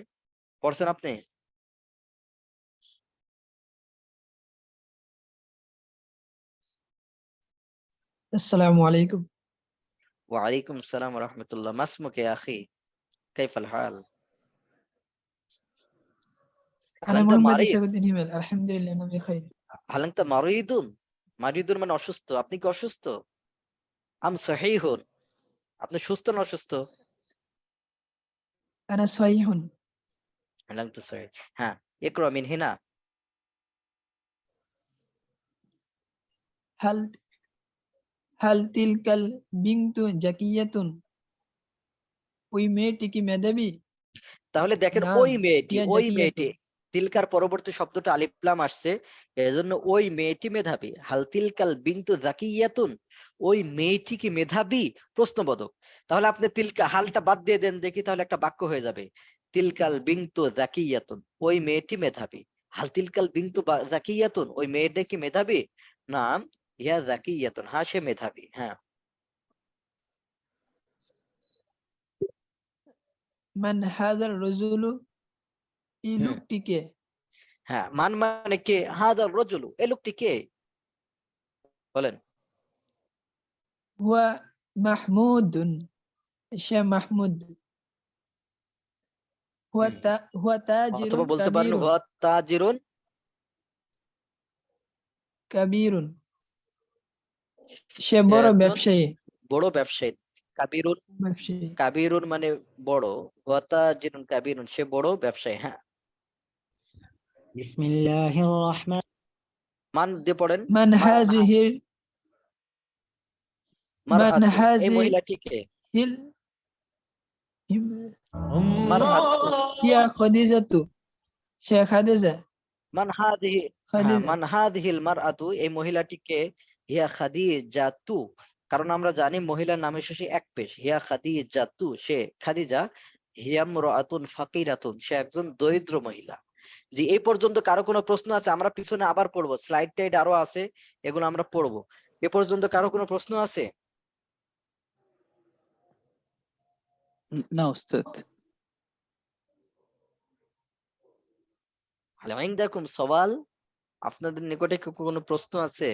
পড়ছেন আপনি, السلام عليكم. ওয়ালাইকুম আসসালাম ওয়া রাহমাতুল্লাহ, মাসমুকা ইয়া আখি, কাইফাল হাল, হাল أنا আনতা محمد মারিদ, يسر الدين همال. الحمد لله أنا بخير. হাল আনতা মারিদুন, মারিদুন মানে অসুস্থ, আপনি কি অসুস্থ, আম সহিহুন আপনি সুস্থ না অসুস্থ, أنا صحيح. হাল আনতা সহিহ, হ্যাঁ। ইকরা মিন হিনা, هل هل تلك البنت ذكية ওই মেয়েটি কি মেধাবী তাহলে দেখেন না ওই মেয়েটি, হিয়া ওই জাকিয়াতুন মেয়েটি, তিলকার পরবর্তী শব্দটা আলিফ লাম আসছে, এজন্য ওই মেয়েটি মেধাবী। হাল তিলকাল বিন্তু যাকিয়াতুন ওই মেয়েটি কি মেধাবী, প্রশ্নবোধক। তাহলে আপনি তিলকা হালটা বাদ দিয়ে দেন দেখি, তাহলে একটা বাক্য হয়ে যাবে, তিলকাল বিন্তু যাকিয়াতুন ওই মেয়েটি মেধাবী, হাল তিলকাল বিন্তু যাকিয়াতুন ওই মেয়েটা কি মেধাবী, না হিয়া যাকিয়াতুন, হ্যাঁ সে মেধাবী। হ্যাঁ মান হাযার রাজুলু, এই হুম, লোকটি কে? হ্যাঁ মান মানে কে, হাদার রাজুলু এই লোকটি কে, বলেন। হুয়া মাহমুদুন, সে মাহমুদ। হুয়া হুম, হুয়া তাজিরুন অথবা বলতে পারেন কাবীরুন, হুয়া তাজিরুন, কাবীরুন, সে সে বড় একজন ব্যবসায়ী। বড় ব্যবসায়ী। কাবিরুন, ব্যবসায়ী। কাবিরুন মানে বড়, হুয়া তাজিরুন কাবিরুন সে বড় ব্যবসায়ী। হ্যাঁ বিসমিল্লাহির রহমান মান দিয়ে পড়েন। মান হাযিহির, মারআতু এই মহিলাটিকে, হিল, মারআতু হিয়া খাদিজাতু, সে খাদিজা। মান হাদিহি, হ্যাঁ খাদিজা। মান হাদিহিল মারআতু এই মহিলাটিকে, হিয়া খাদিজাতু, কারণ আমরা জানি মহিলার নামের শেষে এক পেশ, হিয়া খাদিজাতু সে খাদিজা, হিয়া ইমরাআতুন ফাকিরাতুন সে একজন দরিদ্র মহিলা। জি এই পর্যন্ত কারো কোনো প্রশ্ন আছে? আমরা পিছনে আবার পড়বো, স্লাইড টাইড আরো আছে, এগুলো আমরা পড়বো। এ পর্যন্ত কারো কোনো প্রশ্ন আছে? না উস্তাদ। হাল ইনদাকুম সওয়াল, আপনাদের নিকটে কি কোনো প্রশ্ন আছে?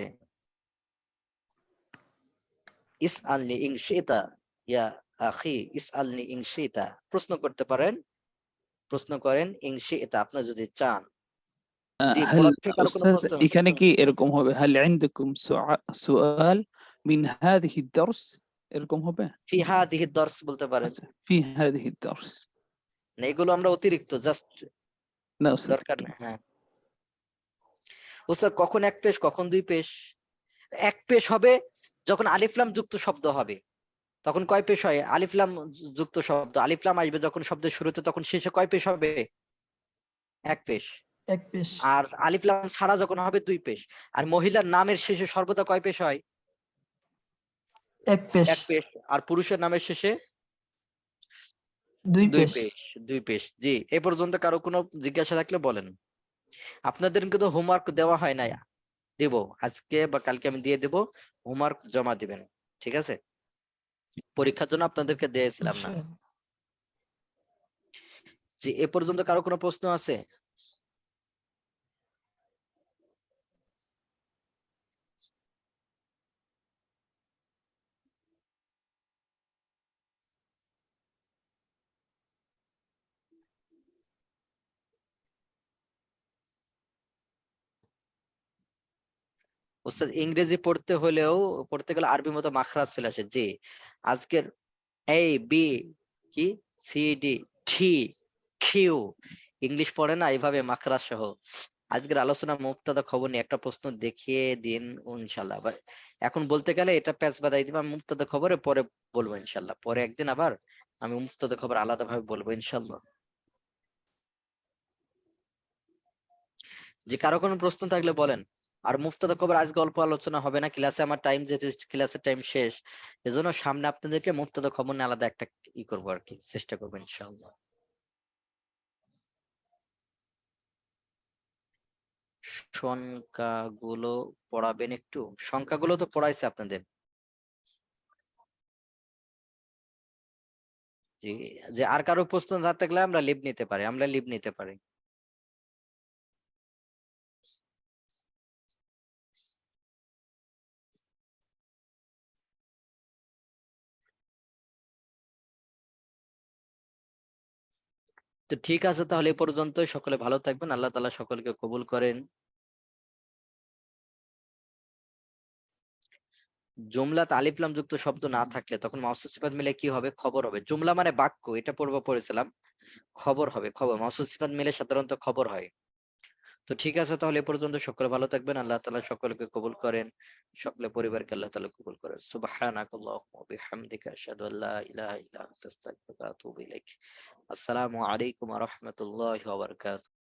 ইসআলনি ইন শিতা ইয়া আখি, ইসআলনি ইন শিতা, প্রশ্ন করতে পারেন, প্রশ্ন করেন ইন শিতা আপনারা যদি চান। জি هل পড়া থেকে কারো কোনো উস্তাদ প্রশ্ন? এখানে কি এরকম হবে, هل عندكم سؤال من هذه الدرس, এরকম হবে? ফি হাদিহি দর্স বলতে পারেন। আচ্ছা, في هذه الدرس। না এগুলো আমরা অতিরিক্ত, জাস্ট না উস্তাদ, দরকার নেই। হ্যাঁ উস্তাদ কখন এক পেশ কখন দুই পেশ? এক পেশ হবে যখন আলিফ লাম যুক্ত শব্দ হবে, তখন কয় পেশ হয়? আলিফ লাম যুক্ত শব্দ, আলিফ লাম আসবে যখন শব্দের শুরুতে, তখন শেষে কয় পেশ হবে? এক পেশ। এক পেশ। আর আলিফ লাম ছাড়া যখন হবে দুই পেশ। আর মহিলার নামের শেষে সর্বদা কয় পেশ হয়? এক পেশ। এক পেশ। আর পুরুষের নামের শেষে দুই দুই পেশ। পেশ, দুই পেশ। জি এ পর্যন্ত কারো কোনো জিজ্ঞাসা থাকলে বলেন। আপনাদের কিন্তু হোমওয়ার্ক দেওয়া হয় নাই, দেব আজকে বা কালকে আমি দিয়ে দেব, হোমওয়ার্ক জমা দিবেন, ঠিক আছে? পরীক্ষার জন্য আপনাদেরকে দিয়েছিলাম না। ইনশাআল্লাহ। জি এ পর্যন্ত কারো কোনো প্রশ্ন আছে? ওস্তাদ ইংরেজি পড়তে হলেও, পড়তে গেলে আরবি মতো মাখরাজ চলে আসে। জি আজকের এ বি কি C D T Q English পড়ে না এইভাবে মাখরাজ সহ। আজকের আলোচনা মুক্তাদা খবর নিয়ে একটা প্রশ্ন দেখিয়ে দিন ইনশাল্লাহ। এখন বলতে গেলে এটা প্যাচ বাদাই দিবা মুক্তাদা খবরে, পরে বলবো ইনশাল্লাহ, পরে একদিন আবার আমি মুক্তাদা খবর আলাদা ভাবে বলবো ইনশাল্লাহ। যে কারো কোনো প্রশ্ন থাকলে বলেন। আর মুফতাদা খবর আজকে অল্প আলোচনা হবে না, ক্লাসে আমার টাইম, যেহেতু ক্লাসের টাইম শেষ, এজন্য সামনে আপনাদেরকে মুফতাদা খবর নিয়ে আলাদা একটা ই করবো আর কি, চেষ্টা করবো ইনশাআল্লাহ। সংখ্যাগুলো পড়াবেন একটু, সংখ্যাগুলো তো পড়াইছে আপনাদের। জি যে আর কারো প্রশ্ন না থাকলে আমরা লিভ নিতে পারি, আমরা লিভ নিতে পারি। তো ঠিক আছে তাহলে এ পর্যন্ত, সকলে ভালো থাকবেন, আল্লাহ তাআলা সকলকে কবুল করেন। জুমলাতে আলিফ লাম যুক্ত শব্দ না থাকলে তখন মাউসুফ সিফাত মিলে কি হবে? খবর হবে। জুমলা মানে বাক্য, এটা পড়েছিলাম। খবর হবে, খবর। মাউসুফ সিফাত মিলে সাধারণত খবর হয়। তো ঠিক আছে তাহলে এ পর্যন্ত, সকলে ভালো থাকবেন, আল্লাহ তাআলা সকলকে কবুল করেন, সকলে পরিবারকে আল্লাহ তাআলা কবুল করেন। সুবহানাকাল্লাহুম্মা ওয়া বিহামদিকা আশহাদু আল্লা ইলাহা ইল্লা আনতা আস্তাগফিরুকা ওয়া আতুবু ইলাইক। আসসালামু আলাইকুম ওয়া রাহমাতুল্লাহি ওয়া বারাকাতুহু।